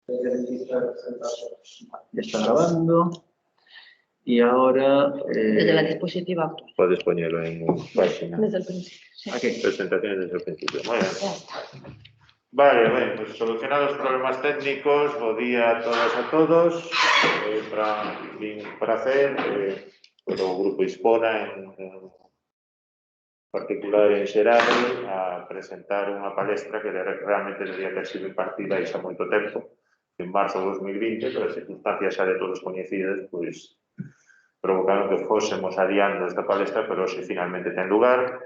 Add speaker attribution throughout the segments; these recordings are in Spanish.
Speaker 1: Ya está grabando. Y ahora...
Speaker 2: Desde la dispositiva actual.
Speaker 3: Puedes ponerlo en página.
Speaker 2: Desde el principio. Sí.
Speaker 1: Aquí.
Speaker 3: Presentaciones desde el principio. Muy bien.
Speaker 2: Ya está.
Speaker 3: Vale, bueno, pues solucionados los problemas técnicos, buen día a todas a todos. Un placer, o Grupo Hispona en particular en xeral, a presentar unha palestra que realmente debería ter sido impartida xa moito tempo, en marzo de 2020, pero as circunstancias xa de todos coñecidas, pois, provocaron que fósemos adiando esta palestra, pero hoxe finalmente ten lugar.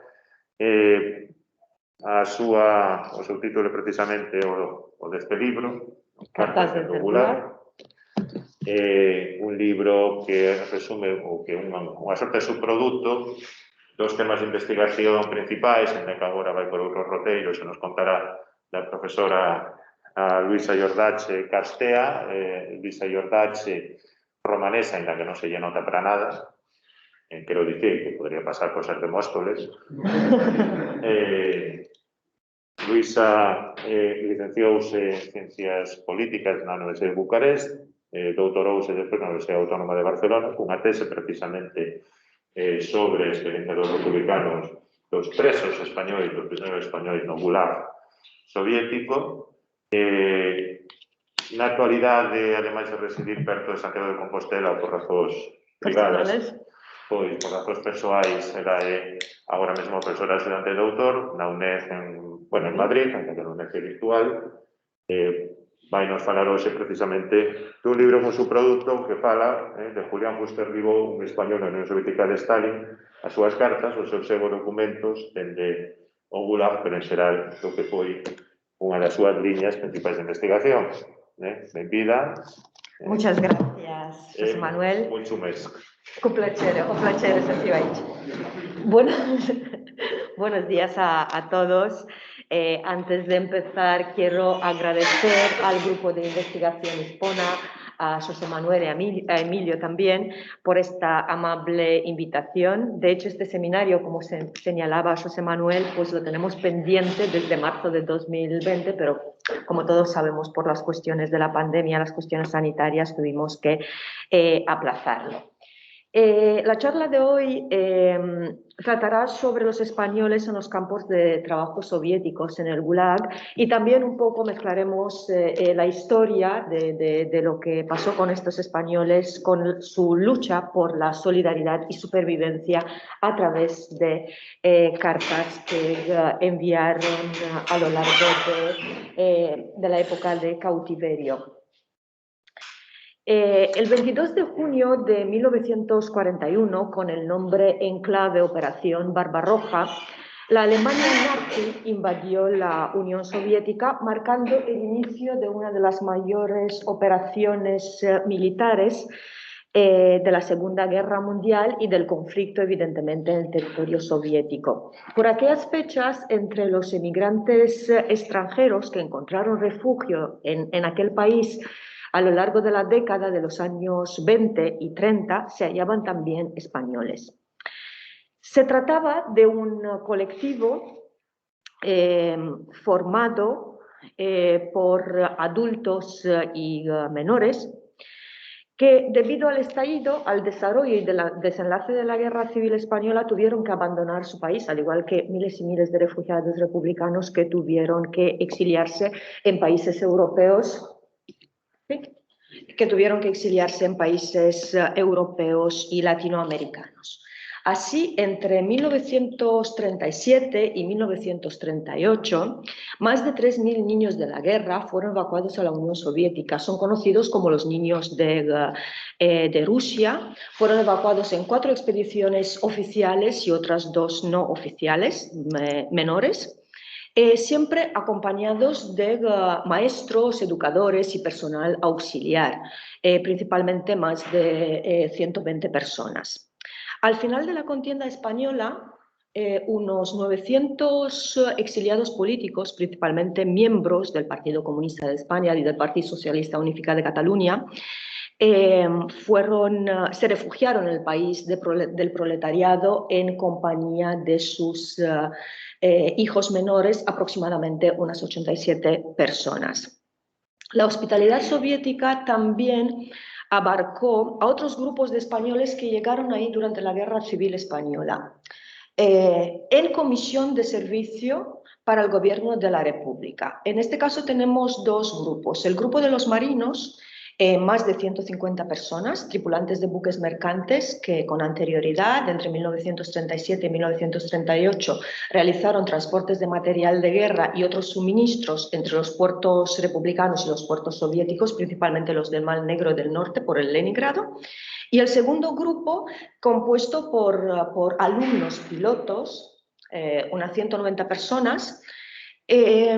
Speaker 3: O seu título é precisamente o deste libro,
Speaker 2: Cartas del Regular.
Speaker 3: Un libro que resume o que unha sorte de subproducto dos temas de investigación principais, en que agora vai por outros roteiros, se nos contará a profesora Luisa Iordache Castea, Luisa Iordache romanesa, ainda que non se lle nota para nada, quero dicir que podría pasar por ser de Móstoles. Luisa licenciouse en Ciencias Políticas na Universidade de Bucarest, doutorouse despois na Universidade Autónoma de Barcelona, cunha tese precisamente sobre a experiencia dos republicanos, dos presos españoles, dos prisioneiros españoles no Gulag soviético. Na actualidade, ademais de residir perto de Santiago de Compostela por razóns privadas, pois por razóns persoais, ela é agora mesmo profesora estudante de doutor na UNED en Madrid, aunque na UNED virtual. Vai nos falar hoxe precisamente dun libro con su produto que fala de Julián Fuster Ribó, un español na Unión Soviética de Stalin, as súas cartas, os seus documentos dende o Gulag, pero en xeral do que foi unha das súas liñas principais de investigación. Benvida.
Speaker 2: Muchas gracias, José Manuel.
Speaker 3: Moito mes.
Speaker 2: Un placer, efectivamente. Buenos días a todos. Antes de empezar, quiero agradecer al grupo de investigación Hispona, a José Manuel y a Emilio también, por esta amable invitación. De hecho, este seminario, como señalaba José Manuel, pues lo tenemos pendiente desde marzo de 2020, pero como todos sabemos, por las cuestiones de la pandemia, las cuestiones sanitarias, tuvimos que aplazarlo. La charla de hoy tratará sobre los españoles en los campos de trabajo soviéticos en el Gulag, y también un poco mezclaremos la historia de lo que pasó con estos españoles, con su lucha por la solidaridad y supervivencia a través de cartas que enviaron a lo largo de la época de cautiverio. El 22 de junio de 1941, con el nombre en clave Operación Barbarroja, la Alemania nazi invadió la Unión Soviética, marcando el inicio de una de las mayores operaciones militares de la Segunda Guerra Mundial y del conflicto, evidentemente, en el territorio soviético. Por aquellas fechas, entre los emigrantes extranjeros que encontraron refugio en aquel país a lo largo de la década de los años 20 y 30, se hallaban también españoles. Se trataba de un colectivo formado por adultos y menores que, debido al estallido, al desarrollo y del desenlace de la Guerra Civil Española, tuvieron que abandonar su país, al igual que miles y miles de refugiados republicanos que tuvieron que exiliarse en países europeos y latinoamericanos. Así, entre 1937 y 1938, más de 3.000 niños de la guerra fueron evacuados a la Unión Soviética. Son conocidos como los niños de Rusia. Fueron evacuados en 4 expediciones oficiales y otras 2 no oficiales, menores. Siempre acompañados de maestros, educadores y personal auxiliar, principalmente más de 120 personas. Al final de la contienda española, unos 900 exiliados políticos, principalmente miembros del Partido Comunista de España y del Partido Socialista Unificado de Cataluña, se refugiaron en el país del proletariado en compañía de sus hijos menores, aproximadamente unas 87 personas. La hospitalidad soviética también abarcó a otros grupos de españoles que llegaron ahí durante la Guerra Civil Española, en comisión de servicio para el gobierno de la República. En este caso tenemos dos grupos. El grupo de los marinos, más de 150 personas, tripulantes de buques mercantes que con anterioridad, entre 1937 y 1938, realizaron transportes de material de guerra y otros suministros entre los puertos republicanos y los puertos soviéticos, principalmente los del Mar Negro del Norte, por el Leningrado. Y el segundo grupo, compuesto por alumnos pilotos, unas 190 personas, que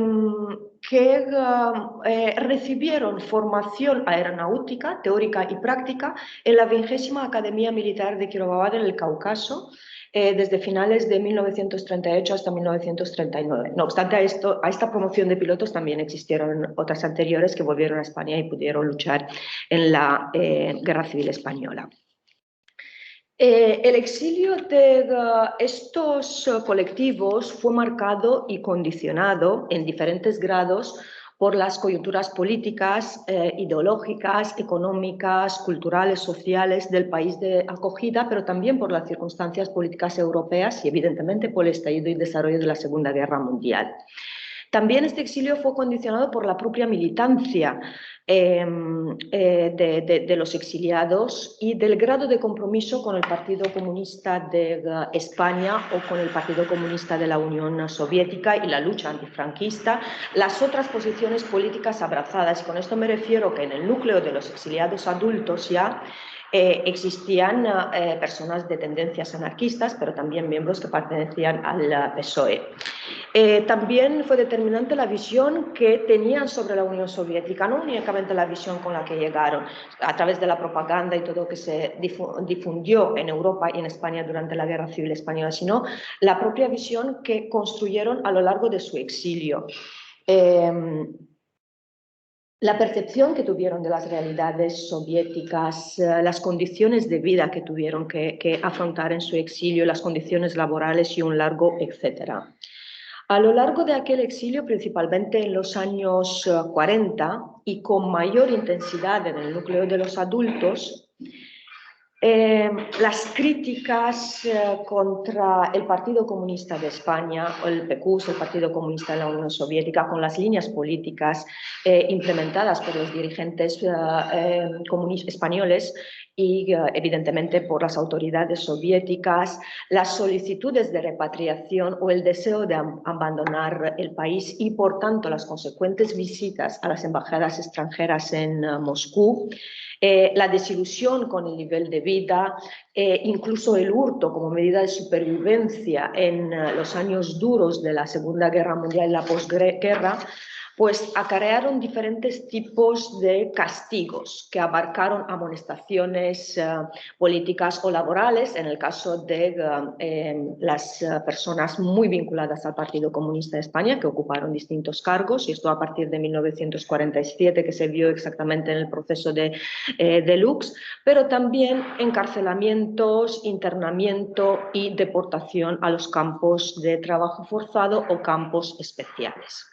Speaker 2: recibieron formación aeronáutica, teórica y práctica en la 20ª Academia Militar de Kirovograd en el Cáucaso, desde finales de 1938 hasta 1939. No obstante, a esta promoción de pilotos también existieron otras anteriores que volvieron a España y pudieron luchar en la Guerra Civil Española. El exilio de estos colectivos fue marcado y condicionado en diferentes grados por las coyunturas políticas, ideológicas, económicas, culturales, sociales del país de acogida, pero también por las circunstancias políticas europeas y evidentemente por el estallido y desarrollo de la Segunda Guerra Mundial. También este exilio fue condicionado por la propia militancia de los exiliados y del grado de compromiso con el Partido Comunista de España o con el Partido Comunista de la Unión Soviética y la lucha antifranquista, las otras posiciones políticas abrazadas. Y con esto me refiero que en el núcleo de los exiliados adultos ya existían personas de tendencias anarquistas, pero también miembros que pertenecían al PSOE. También fue determinante la visión que tenían sobre la Unión Soviética, no únicamente la visión con la que llegaron a través de la propaganda y todo lo que se difundió en Europa y en España durante la Guerra Civil Española, sino la propia visión que construyeron a lo largo de su exilio. La percepción que tuvieron de las realidades soviéticas, las condiciones de vida que tuvieron que afrontar en su exilio, las condiciones laborales y un largo etcétera. A lo largo de aquel exilio, principalmente en los años 40 y con mayor intensidad en el núcleo de los adultos, las críticas contra el Partido Comunista de España, o el PQS, el Partido Comunista de la Unión Soviética, con las líneas políticas implementadas por los dirigentes españoles y evidentemente por las autoridades soviéticas, las solicitudes de repatriación o el deseo de abandonar el país y por tanto las consecuentes visitas a las embajadas extranjeras en Moscú, la desilusión con el nivel de vida, incluso el hurto como medida de supervivencia en los años duros de la Segunda Guerra Mundial y la posguerra, pues acarrearon diferentes tipos de castigos que abarcaron amonestaciones políticas o laborales, en el caso de las personas muy vinculadas al Partido Comunista de España, que ocuparon distintos cargos, y esto a partir de 1947, que se vio exactamente en el proceso de Lux, pero también encarcelamientos, internamiento y deportación a los campos de trabajo forzado o campos especiales.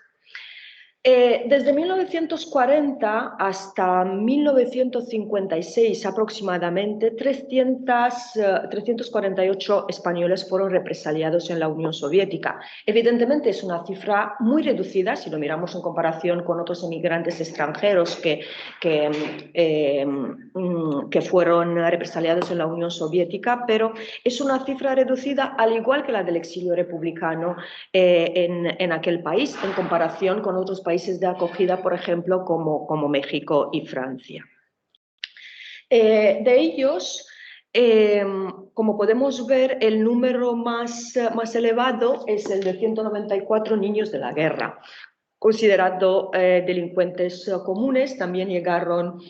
Speaker 2: Desde 1940 hasta 1956 aproximadamente, 348 españoles fueron represaliados en la Unión Soviética. Evidentemente es una cifra muy reducida si lo miramos en comparación con otros emigrantes extranjeros que fueron represaliados en la Unión Soviética, pero es una cifra reducida al igual que la del exilio republicano en aquel país, en comparación con otros países de acogida, por ejemplo, como México y Francia. De ellos, como podemos ver, el número más elevado es el de 194 niños de la guerra. Considerando delincuentes comunes, también llegaron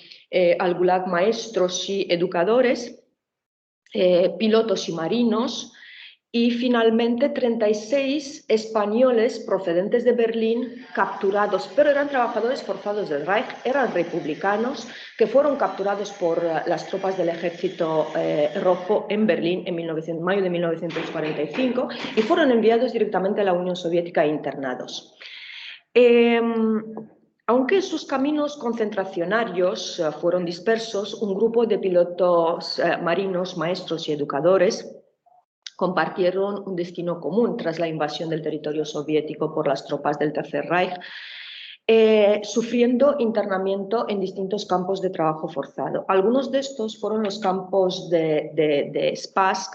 Speaker 2: al Gulag maestros y educadores, pilotos y marinos, y finalmente 36 españoles procedentes de Berlín capturados, pero eran trabajadores forzados del Reich, eran republicanos, que fueron capturados por las tropas del Ejército Rojo en Berlín en mayo de 1945 y fueron enviados directamente a la Unión Soviética e internados. Aunque sus caminos concentracionarios fueron dispersos, un grupo de pilotos marinos, maestros y educadores compartieron un destino común tras la invasión del territorio soviético por las tropas del Tercer Reich, sufriendo internamiento en distintos campos de trabajo forzado. Algunos de estos fueron los campos de Spassk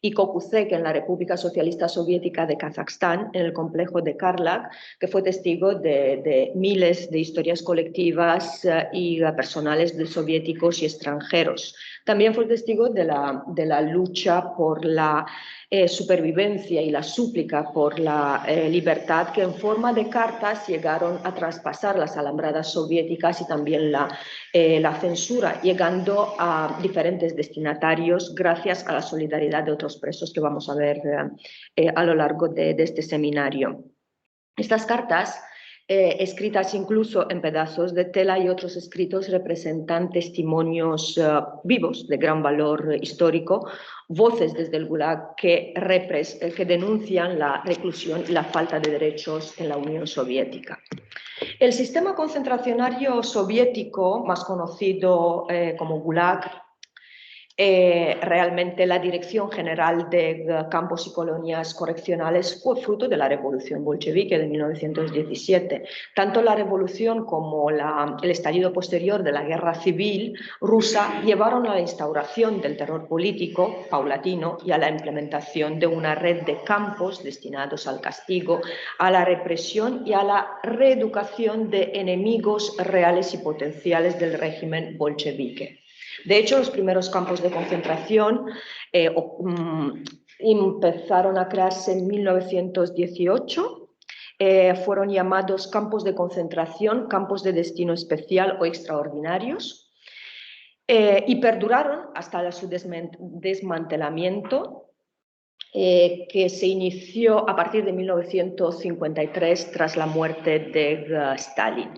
Speaker 2: y Kokuzek en la República Socialista Soviética de Kazajstán, en el complejo de Karlak, que fue testigo de miles de historias colectivas y personales de soviéticos y extranjeros. También fue testigo de la lucha por la supervivencia y la súplica por la libertad, que en forma de cartas llegaron a traspasar las alambradas soviéticas y también la censura, llegando a diferentes destinatarios gracias a la solidaridad de otros presos que vamos a ver a lo largo de este seminario. Estas cartas, escritas incluso en pedazos de tela, y otros escritos representan testimonios vivos de gran valor histórico, voces desde el Gulag que denuncian la reclusión y la falta de derechos en la Unión Soviética. El sistema concentracionario soviético, más conocido como Gulag, realmente la Dirección General de Campos y Colonias Correccionales fue fruto de la Revolución Bolchevique de 1917. Tanto la revolución como el estallido posterior de la Guerra Civil rusa llevaron a la instauración del terror político paulatino y a la implementación de una red de campos destinados al castigo, a la represión y a la reeducación de enemigos reales y potenciales del régimen bolchevique. De hecho, los primeros campos de concentración empezaron a crearse en 1918. Fueron llamados campos de concentración, campos de destino especial o extraordinarios, y perduraron hasta su desmantelamiento, que se inició a partir de 1953 tras la muerte de Stalin.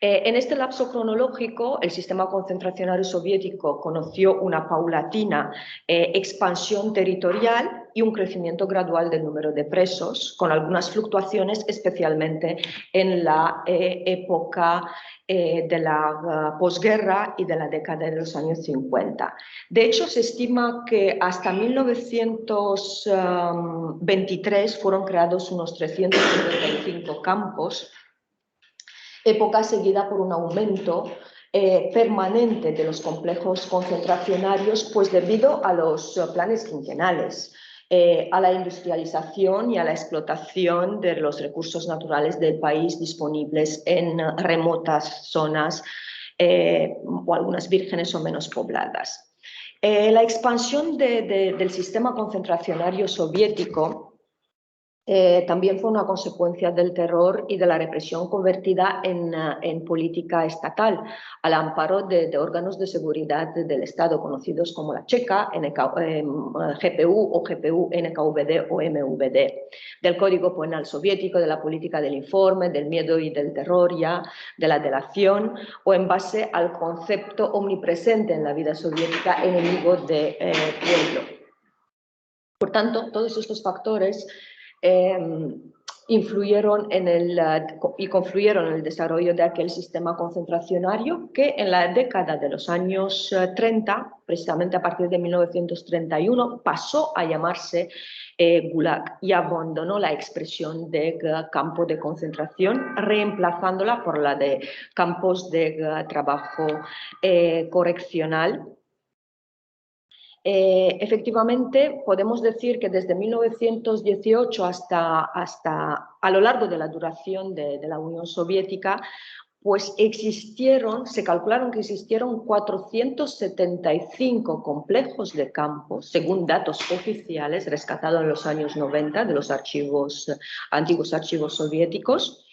Speaker 2: En este lapso cronológico, el sistema concentracionario soviético conoció una paulatina expansión territorial y un crecimiento gradual del número de presos, con algunas fluctuaciones, especialmente en la época de la posguerra y de la década de los años 50. De hecho, se estima que hasta 1923 fueron creados unos 355 campos, época seguida por un aumento permanente de los complejos concentracionarios, pues debido a los planes quinquenales, a la industrialización y a la explotación de los recursos naturales del país disponibles en remotas zonas o algunas vírgenes o menos pobladas. La expansión del sistema concentracionario soviético también fue una consecuencia del terror y de la represión convertida en política estatal, al amparo de órganos de seguridad del Estado conocidos como la Checa, GPU o GPU, NKVD o MVD, del Código Penal soviético, de la política del informe, del miedo y del terror, ya, de la delación, o en base al concepto omnipresente en la vida soviética, enemigo del pueblo. Por tanto, todos estos factores influyeron y confluyeron en el desarrollo de aquel sistema concentracionario que en la década de los años 30, precisamente a partir de 1931, pasó a llamarse Gulag y abandonó la expresión de campo de concentración, reemplazándola por la de campos de trabajo correccional. Efectivamente, podemos decir que desde 1918 hasta a lo largo de la duración de la Unión Soviética, pues se calcularon que existieron 475 complejos de campos, según datos oficiales rescatados en los años 90 de los antiguos archivos soviéticos.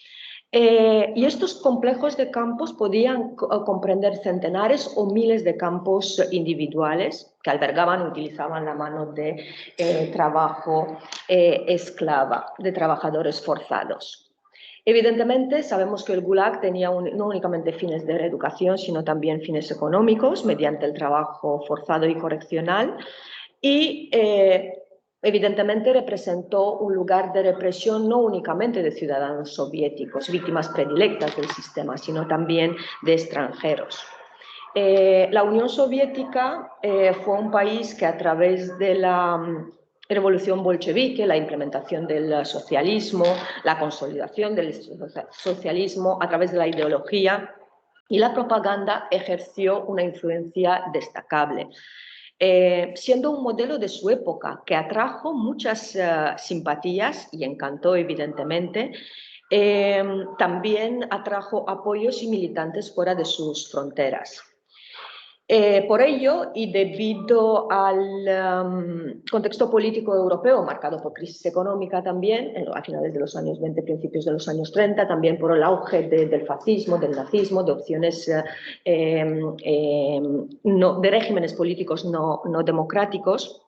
Speaker 2: Y estos complejos de campos podían comprender centenares o miles de campos individuales que albergaban y utilizaban la mano de trabajo esclava, de trabajadores forzados. Evidentemente, sabemos que el Gulag tenía no únicamente fines de reeducación, sino también fines económicos mediante el trabajo forzado y correccional. Y evidentemente representó un lugar de represión no únicamente de ciudadanos soviéticos, víctimas predilectas del sistema, sino también de extranjeros. La Unión Soviética fue un país que a través de la revolución bolchevique, la implementación del socialismo, la consolidación del socialismo a través de la ideología y la propaganda ejerció una influencia destacable. Siendo un modelo de su época que atrajo muchas simpatías y encantó evidentemente, también atrajo apoyos y militantes fuera de sus fronteras. Por ello, y debido al contexto político europeo marcado por crisis económica también, a finales de los años 20, principios de los años 30, también por el auge del fascismo, del nazismo, de opciones de regímenes políticos no democráticos,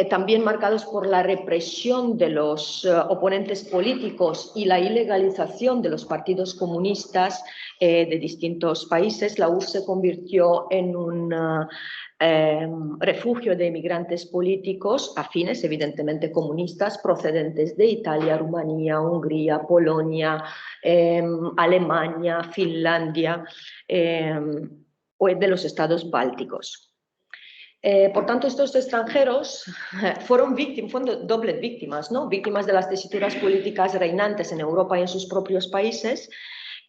Speaker 2: también marcados por la represión de los oponentes políticos y la ilegalización de los partidos comunistas de distintos países, la URSS se convirtió en un refugio de inmigrantes políticos afines, evidentemente comunistas, procedentes de Italia, Rumanía, Hungría, Polonia, Alemania, Finlandia o de los estados bálticos. Por tanto, estos extranjeros fueron dobles víctimas, ¿no? Víctimas de las tesituras políticas reinantes en Europa y en sus propios países,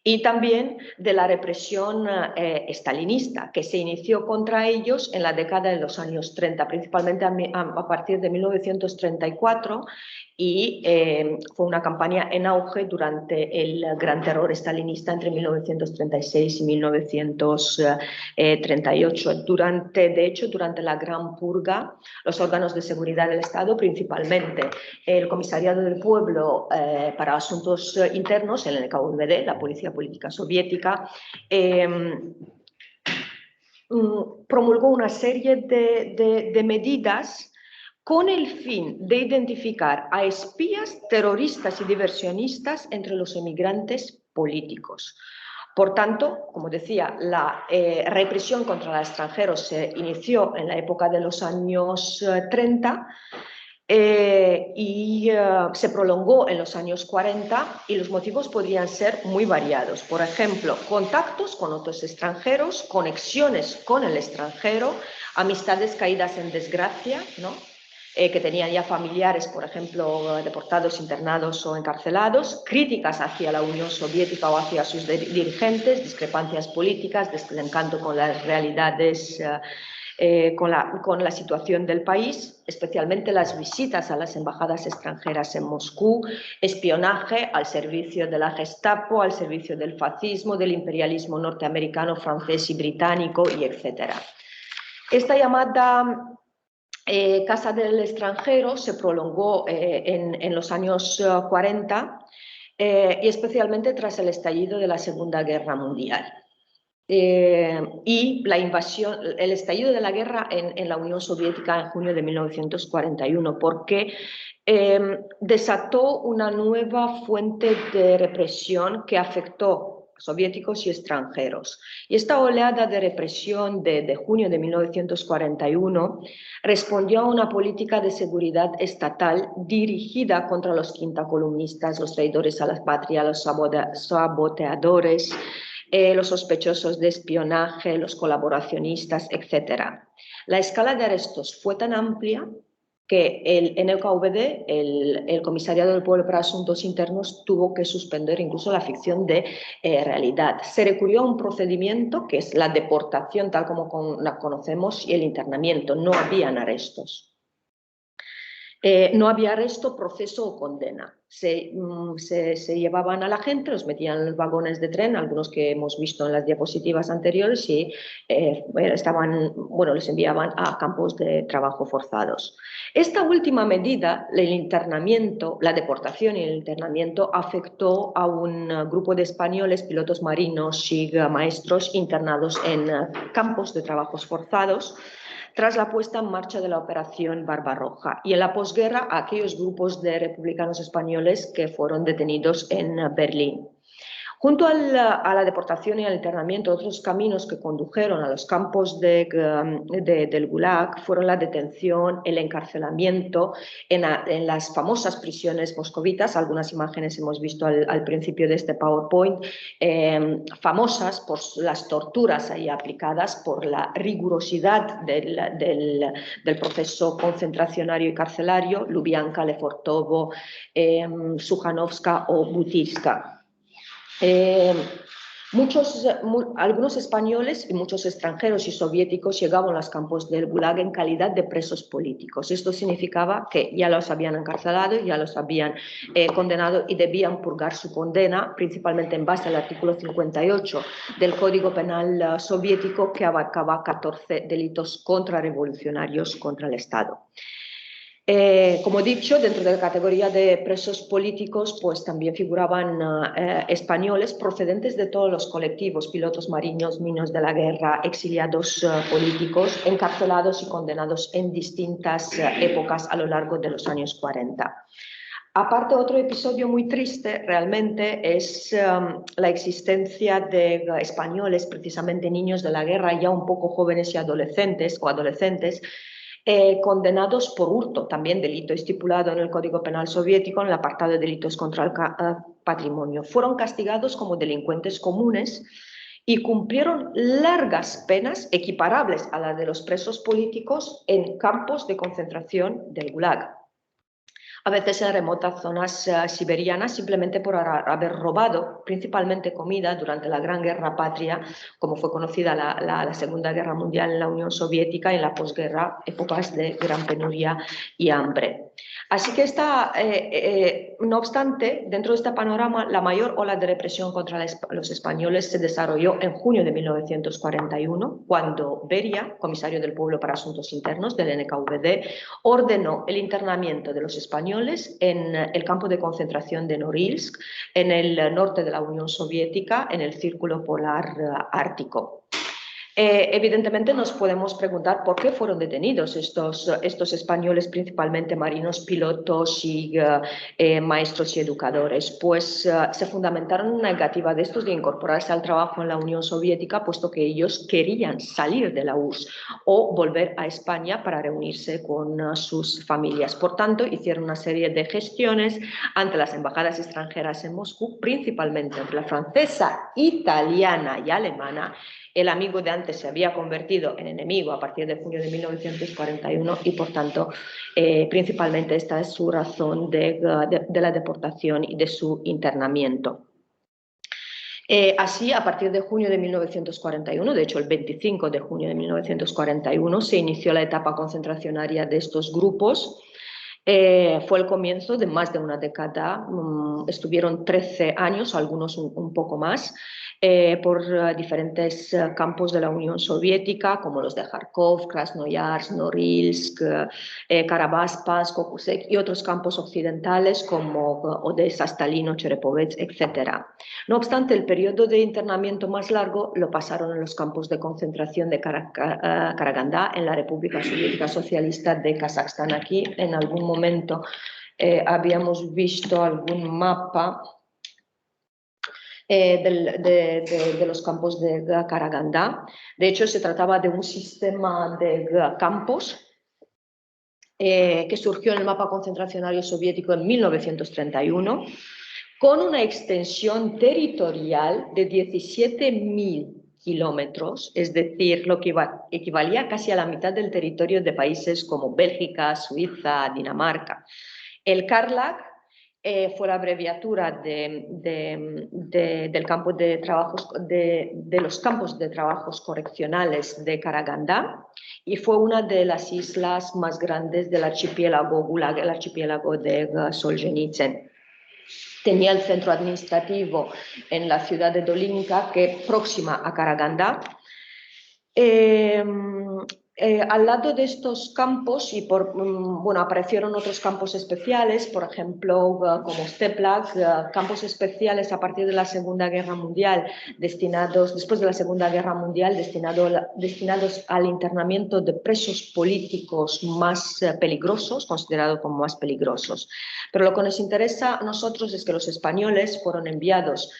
Speaker 2: y también de la represión estalinista que se inició contra ellos en la década de los años 30, principalmente a partir de 1934, y fue una campaña en auge durante el gran terror estalinista entre 1936 y 1938. De hecho, durante la Gran Purga, los órganos de seguridad del Estado, principalmente el Comisariado del Pueblo para Asuntos Internos, el NKVD, la Policía Política Soviética, promulgó una serie de medidas con el fin de identificar a espías, terroristas y diversionistas entre los emigrantes políticos. Por tanto, como decía, la represión contra los extranjeros se inició en la época de los años 30 y se prolongó en los años 40, y los motivos podrían ser muy variados. Por ejemplo, contactos con otros extranjeros, conexiones con el extranjero, amistades caídas en desgracia, ¿no? Que tenían ya familiares, por ejemplo, deportados, internados o encarcelados, críticas hacia la Unión Soviética o hacia sus dirigentes, discrepancias políticas, desencanto con las realidades, con la situación del país, especialmente las visitas a las embajadas extranjeras en Moscú, espionaje al servicio de la Gestapo, al servicio del fascismo, del imperialismo norteamericano, francés y británico, y etc. Esta llamada Casa del Extranjero se prolongó en los años 40 y especialmente tras el estallido de la Segunda Guerra Mundial. Y la invasión, el estallido de la guerra en la Unión Soviética en junio de 1941, porque desató una nueva fuente de represión que afectó soviéticos y extranjeros. Y esta oleada de represión de junio de 1941 respondió a una política de seguridad estatal dirigida contra los quintacolumnistas, los traidores a la patria, los saboteadores, los sospechosos de espionaje, los colaboracionistas, etc. La escala de arrestos fue tan amplia que el NKVD, el Comisariado del Pueblo para Asuntos Internos, tuvo que suspender incluso la ficción de realidad. Se recurrió a un procedimiento que es la deportación, tal como la conocemos, y el internamiento. No habían arrestos. No había arresto, proceso o condena. Se llevaban a la gente, los metían en los vagones de tren, algunos que hemos visto en las diapositivas anteriores, y les enviaban a campos de trabajo forzados. Esta última medida, el internamiento, la deportación y el internamiento, afectó a un grupo de españoles, pilotos marinos y maestros internados en campos de trabajos forzados, tras la puesta en marcha de la Operación Barbarroja, y en la posguerra a aquellos grupos de republicanos españoles que fueron detenidos en Berlín. Junto a la deportación y al internamiento, otros caminos que condujeron a los campos del Gulag fueron la detención, el encarcelamiento en las famosas prisiones moscovitas. Algunas imágenes hemos visto al principio de este PowerPoint, famosas por las torturas ahí aplicadas, por la rigurosidad del proceso concentracionario y carcelario, Lubianka, Lefortovo, Sujanovska o Butyrska. Algunos españoles y muchos extranjeros y soviéticos llegaban a los campos del Gulag en calidad de presos políticos. Esto significaba que ya los habían encarcelado, ya los habían condenado y debían purgar su condena, principalmente en base al artículo 58 del Código Penal soviético, que abarcaba 14 delitos contrarrevolucionarios contra el Estado. Como he dicho, dentro de la categoría de presos políticos, pues también figuraban españoles procedentes de todos los colectivos, pilotos marinos, minos de la guerra, exiliados políticos, encarcelados y condenados en distintas épocas a lo largo de los años 40. Aparte, otro episodio muy triste realmente es la existencia de españoles, precisamente niños de la guerra, ya un poco jóvenes y adolescentes, condenados por hurto, también delito estipulado en el Código Penal soviético en el apartado de delitos contra el patrimonio. Fueron castigados como delincuentes comunes y cumplieron largas penas equiparables a las de los presos políticos en campos de concentración del Gulag. A veces en remotas zonas siberianas, simplemente por haber robado principalmente comida durante la Gran Guerra Patria, como fue conocida la Segunda Guerra Mundial en la Unión Soviética y en la posguerra, épocas de gran penuria y hambre. Así que no obstante, dentro de este panorama, la mayor ola de represión contra los españoles se desarrolló en junio de 1941, cuando Beria, comisario del Pueblo para Asuntos Internos del NKVD, ordenó el internamiento de los españoles en el campo de concentración de Norilsk, en el norte de la Unión Soviética, en el Círculo Polar Ártico. Evidentemente nos podemos preguntar por qué fueron detenidos estos españoles, principalmente marinos, pilotos y maestros y educadores. Pues se fundamentaron en una negativa de estos de incorporarse al trabajo en la Unión Soviética, puesto que ellos querían salir de la URSS o volver a España para reunirse con sus familias. Por tanto, hicieron una serie de gestiones ante las embajadas extranjeras en Moscú, principalmente entre la francesa, italiana y alemana. El amigo de antes se había convertido en enemigo a partir de junio de 1941 y, por tanto, principalmente esta es su razón de la deportación y de su internamiento. Así, a partir de junio de 1941, de hecho el 25 de junio de 1941, se inició la etapa concentracionaria de estos grupos. Fue el comienzo de más de una década, estuvieron 13 años, algunos un poco más, por diferentes campos de la Unión Soviética, como los de Kharkov, Krasnoyarsk, Norilsk, Karabaspas, Kokusek y otros campos occidentales como Odessa, Stalino, Cherepovets, etc. No obstante, el periodo de internamiento más largo lo pasaron en los campos de concentración de Karagandá, en la República Soviética Socialista de Kazajstán. Aquí, en algún momento, habíamos visto algún mapa de los campos de Karagandá. De hecho, se trataba de un sistema de campos que surgió en el mapa concentracionario soviético en 1931, con una extensión territorial de 17.000 kilómetros, es decir, lo que equivalía casi a la mitad del territorio de países como Bélgica, Suiza, Dinamarca. El Karlag fue la abreviatura del campo de trabajos, de los campos de trabajos correccionales de Karagandá, y fue una de las islas más grandes del archipiélago Gulag, el archipiélago de Solzhenitsyn. Tenía el centro administrativo en la ciudad de Dolinka, que próxima a Karagandá. al lado de estos campos, y bueno, aparecieron otros campos especiales, por ejemplo, como Steplag, campos especiales a partir de la Segunda Guerra Mundial, después de la Segunda Guerra Mundial, destinados al internamiento de presos políticos más peligrosos, considerados como más peligrosos. Pero lo que nos interesa a nosotros es que los españoles fueron enviados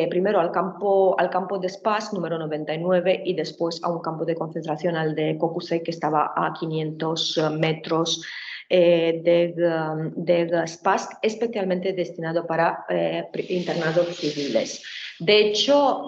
Speaker 2: primero al campo de Spas, número 99, y después a un campo de concentración, al de Kokusek, que estaba a 500 metros de Spas, especialmente destinado para internados civiles. De hecho,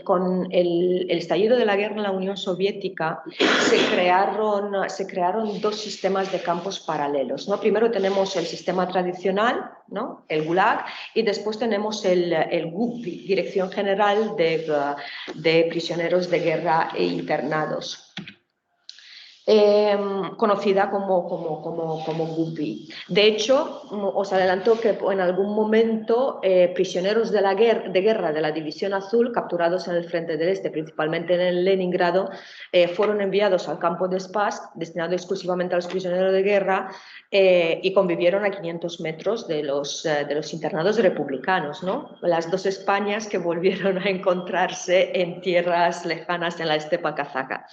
Speaker 2: con el estallido de la guerra en la Unión Soviética se crearon dos sistemas de campos paralelos, ¿no? Primero tenemos el sistema tradicional, ¿no? El Gulag, y después tenemos el GUPI, Dirección General de Prisioneros de Guerra e Internados. Conocida como GUPI. De hecho, os adelanto que en algún momento prisioneros de guerra de la División Azul, capturados en el Frente del Este, principalmente en el Leningrado, fueron enviados al campo de Spas, destinado exclusivamente a los prisioneros de guerra, y convivieron a 500 metros de los internados republicanos, ¿no? Las dos Españas que volvieron a encontrarse en tierras lejanas en la estepa kazaja.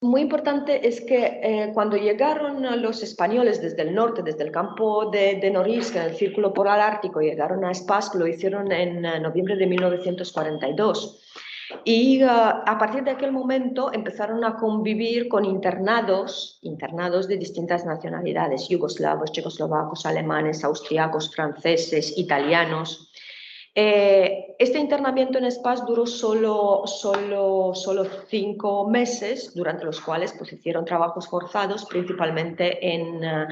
Speaker 2: Muy importante es que cuando llegaron los españoles desde el norte, desde el campo de Norilsk, en el Círculo Polar Ártico, llegaron a Spas, lo hicieron en noviembre de 1942. Y a partir de aquel momento empezaron a convivir con internados de distintas nacionalidades: yugoslavos, checoslovacos, alemanes, austriacos, franceses, italianos. Este internamiento en Spas duró solo 5 meses, durante los cuales pues, hicieron trabajos forzados, principalmente en la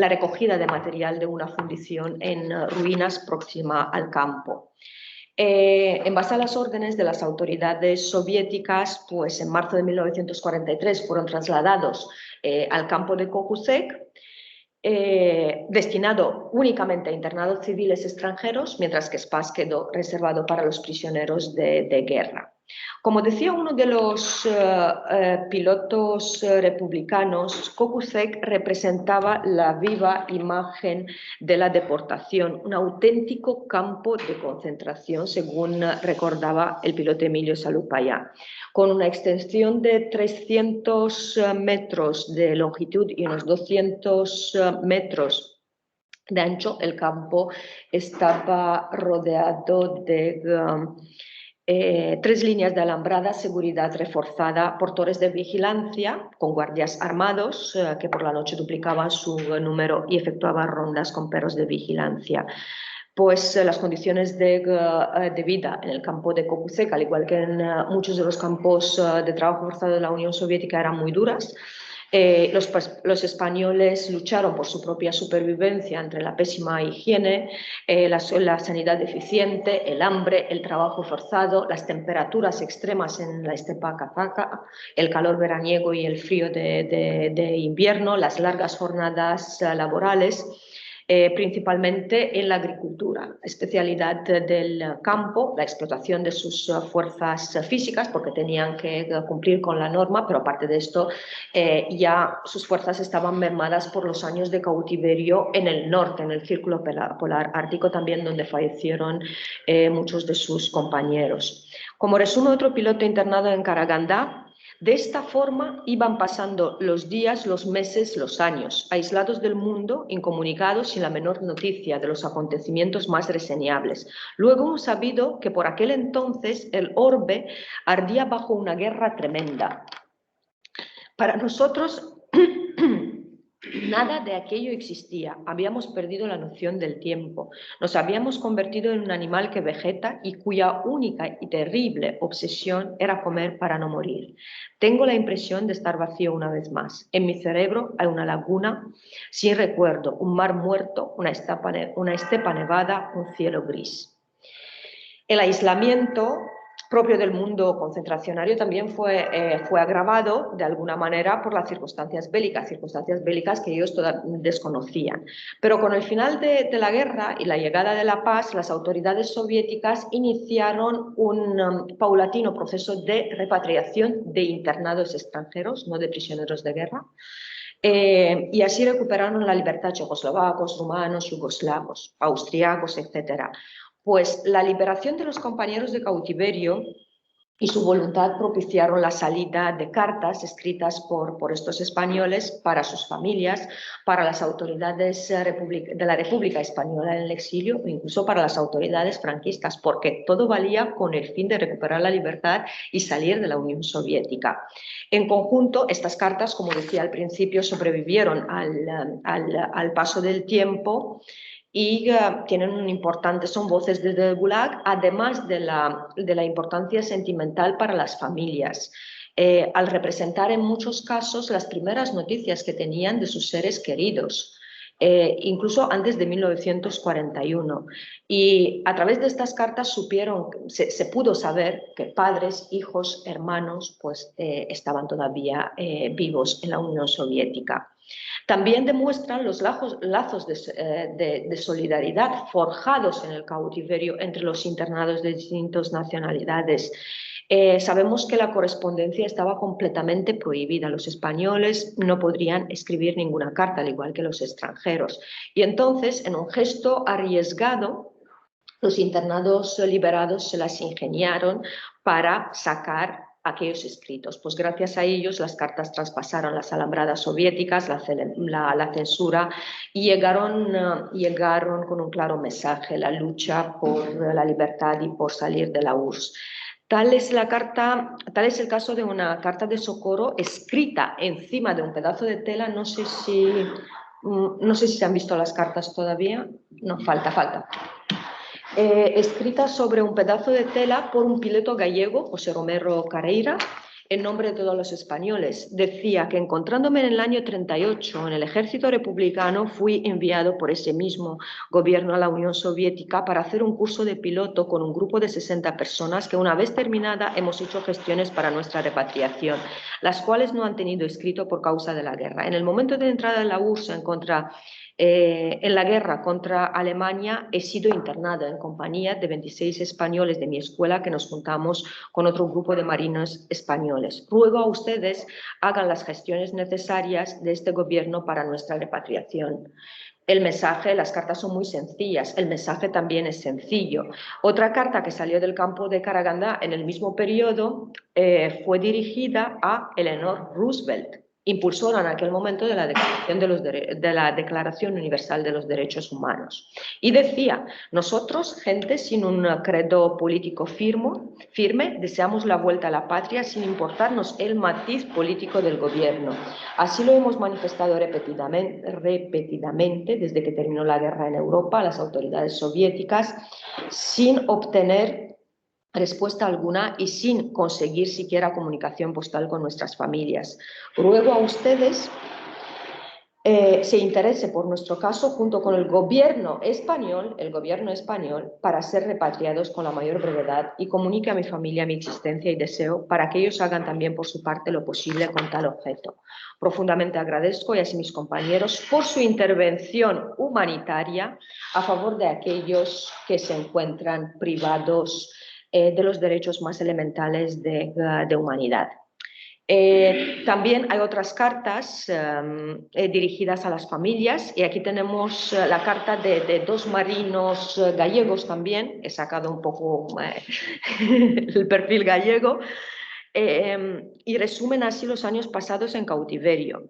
Speaker 2: recogida de material de una fundición en ruinas próxima al campo. En base a las órdenes de las autoridades soviéticas, pues en marzo de 1943 fueron trasladados al campo de Kokusek, destinado únicamente a internados civiles extranjeros, mientras que Spas quedó reservado para los prisioneros de guerra. Como decía uno de los pilotos republicanos, Kokusek representaba la viva imagen de la deportación, un auténtico campo de concentración, según recordaba el piloto Emilio Salupaya. Con una extensión de 300 metros de longitud y unos 200 metros de ancho, el campo estaba rodeado de 3 líneas de alambrada, seguridad reforzada por torres de vigilancia con guardias armados que por la noche duplicaban su número y efectuaban rondas con perros de vigilancia. Pues las condiciones de vida en el campo de Kokusek, al igual que en muchos de los campos de trabajo forzado de la Unión Soviética, eran muy duras. Los españoles lucharon por su propia supervivencia entre la pésima higiene, la sanidad deficiente, el hambre, el trabajo forzado, las temperaturas extremas en la estepa kazaja, el calor veraniego y el frío de invierno, las largas jornadas laborales. Principalmente en la agricultura, especialidad del campo, la explotación de sus fuerzas físicas, porque tenían que cumplir con la norma, pero aparte de esto ya sus fuerzas estaban mermadas por los años de cautiverio en el norte, en el Círculo Polar Ártico también, donde fallecieron muchos de sus compañeros. Como resume otro piloto internado en Karagandá, de esta forma iban pasando los días, los meses, los años, aislados del mundo, incomunicados, sin la menor noticia de los acontecimientos más reseñables. Luego hemos sabido que por aquel entonces el orbe ardía bajo una guerra tremenda. Para nosotros nada de aquello existía, habíamos perdido la noción del tiempo, nos habíamos convertido en un animal que vegeta y cuya única y terrible obsesión era comer para no morir. Tengo la impresión de estar vacío una vez más. En mi cerebro hay una laguna sin recuerdo, un mar muerto, una estepa nevada, un cielo gris. El aislamiento propio del mundo concentracionario también fue agravado de alguna manera por las circunstancias bélicas que ellos desconocían. Pero con el final de la guerra y la llegada de la paz, las autoridades soviéticas iniciaron un paulatino proceso de repatriación de internados extranjeros, no de prisioneros de guerra, y así recuperaron la libertad checoslovacos, rumanos, yugoslavos, austriacos, etc. Pues la liberación de los compañeros de cautiverio y su voluntad propiciaron la salida de cartas escritas por estos españoles para sus familias, para las autoridades de la República Española en el exilio e incluso para las autoridades franquistas, porque todo valía con el fin de recuperar la libertad y salir de la Unión Soviética. En conjunto, estas cartas, como decía al principio, sobrevivieron al paso del tiempo y son voces desde el Gulag, además de la importancia sentimental para las familias, al representar en muchos casos las primeras noticias que tenían de sus seres queridos, incluso antes de 1941. Y a través de estas cartas se pudo saber que padres, hijos, hermanos estaban todavía vivos en la Unión Soviética. También demuestran los lazos de solidaridad forjados en el cautiverio entre los internados de distintas nacionalidades. Sabemos que la correspondencia estaba completamente prohibida. Los españoles no podrían escribir ninguna carta, al igual que los extranjeros. Y entonces, en un gesto arriesgado, los internados liberados se las ingeniaron para sacar aquellos escritos. Pues gracias a ellos las cartas traspasaron las alambradas soviéticas, la censura, y llegaron con un claro mensaje: la lucha por la libertad y por salir de la URSS. Tal es el caso de una carta de socorro escrita encima de un pedazo de tela. No sé si se han visto las cartas todavía. No, falta. Escrita sobre un pedazo de tela por un piloto gallego, José Romero Careira, en nombre de todos los españoles. Decía que, encontrándome en el año 38 en el ejército republicano, fui enviado por ese mismo gobierno a la Unión Soviética para hacer un curso de piloto con un grupo de 60 personas que, una vez terminada, hemos hecho gestiones para nuestra repatriación, las cuales no han tenido escrito por causa de la guerra. En el momento de entrada en la URSS en la guerra contra Alemania, he sido internada en compañía de 26 españoles de mi escuela, que nos juntamos con otro grupo de marinos españoles. Ruego a ustedes hagan las gestiones necesarias de este gobierno para nuestra repatriación. El mensaje, las cartas son muy sencillas, el mensaje también es sencillo. Otra carta que salió del campo de Karagandá en el mismo periodo fue dirigida a Eleanor Roosevelt, impulsora en aquel momento de la Declaración Universal de los Derechos Humanos. Y decía: nosotros, gente sin un credo político firme, deseamos la vuelta a la patria sin importarnos el matiz político del gobierno. Así lo hemos manifestado repetidamente desde que terminó la guerra en Europa a las autoridades soviéticas, sin obtener respuesta alguna y sin conseguir siquiera comunicación postal con nuestras familias. Ruego a ustedes se interese por nuestro caso junto con el gobierno español, para ser repatriados con la mayor brevedad, y comunique a mi familia mi existencia y deseo para que ellos hagan también por su parte lo posible con tal objeto. Profundamente agradezco, y así mis compañeros, por su intervención humanitaria a favor de aquellos que se encuentran privados de los derechos más elementales de humanidad. También hay otras cartas dirigidas a las familias, y aquí tenemos la carta de dos marinos gallegos también. He sacado un poco el perfil gallego, y resumen así los años pasados en cautiverio.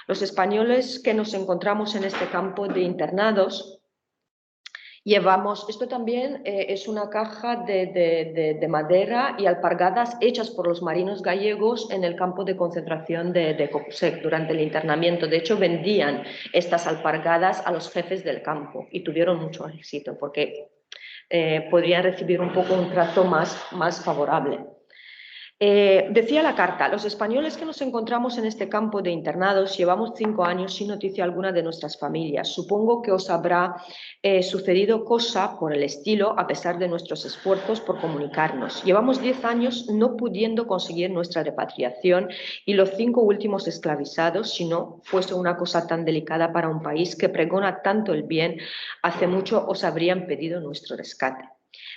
Speaker 2: Los españoles que nos encontramos en este campo de internados esto también es una caja de madera y alpargatas hechas por los marinos gallegos en el campo de concentración de Coxec durante el internamiento. De hecho, vendían estas alpargatas a los jefes del campo y tuvieron mucho éxito porque podrían recibir un poco un trato más favorable. Decía la carta, los españoles que nos encontramos en este campo de internados llevamos 5 años sin noticia alguna de nuestras familias. Supongo que os habrá sucedido cosa por el estilo a pesar de nuestros esfuerzos por comunicarnos. Llevamos 10 años no pudiendo conseguir nuestra repatriación y los 5 últimos esclavizados, si no fuese una cosa tan delicada para un país que pregona tanto el bien, hace mucho os habrían pedido nuestro rescate.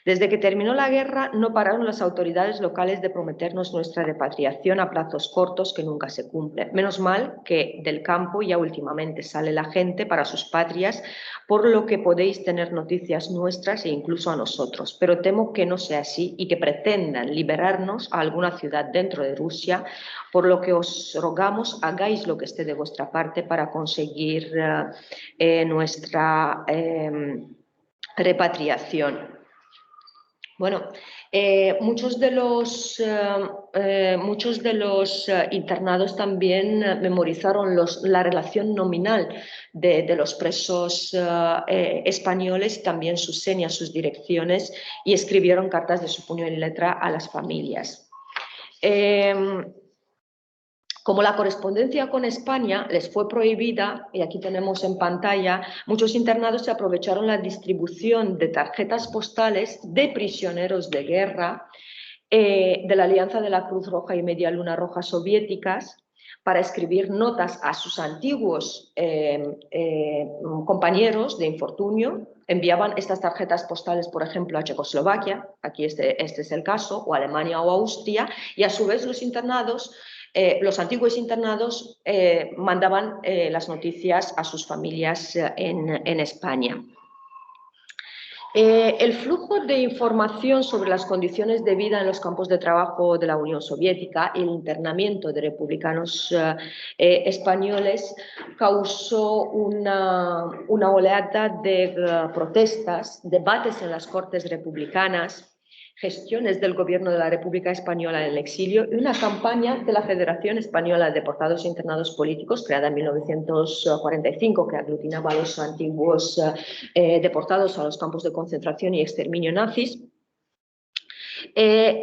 Speaker 2: Desde que terminó la guerra no pararon las autoridades locales de prometernos nuestra repatriación a plazos cortos que nunca se cumplen. Menos mal que del campo ya últimamente sale la gente para sus patrias, por lo que podéis tener noticias nuestras e incluso a nosotros. Pero temo que no sea así y que pretendan liberarnos a alguna ciudad dentro de Rusia, por lo que os rogamos hagáis lo que esté de vuestra parte para conseguir nuestra repatriación. Bueno, muchos de los internados también memorizaron la relación nominal de los presos españoles, también sus señas, sus direcciones, y escribieron cartas de su puño y letra a las familias. Como la correspondencia con España les fue prohibida, y aquí tenemos en pantalla, muchos internados se aprovecharon la distribución de tarjetas postales de prisioneros de guerra de la Alianza de la Cruz Roja y Media Luna Roja soviéticas para escribir notas a sus antiguos compañeros de infortunio. Enviaban estas tarjetas postales, por ejemplo, a Checoslovaquia, aquí este es el caso, o Alemania o Austria, y a su vez los internados, los antiguos internados mandaban las noticias a sus familias en España. El flujo de información sobre las condiciones de vida en los campos de trabajo de la Unión Soviética y el internamiento de republicanos españoles causó una oleada de protestas, debates en las cortes republicanas, gestiones del gobierno de la República Española en el exilio y una campaña de la Federación Española de Deportados e Internados Políticos, creada en 1945, que aglutinaba a los antiguos deportados a los campos de concentración y exterminio nazis.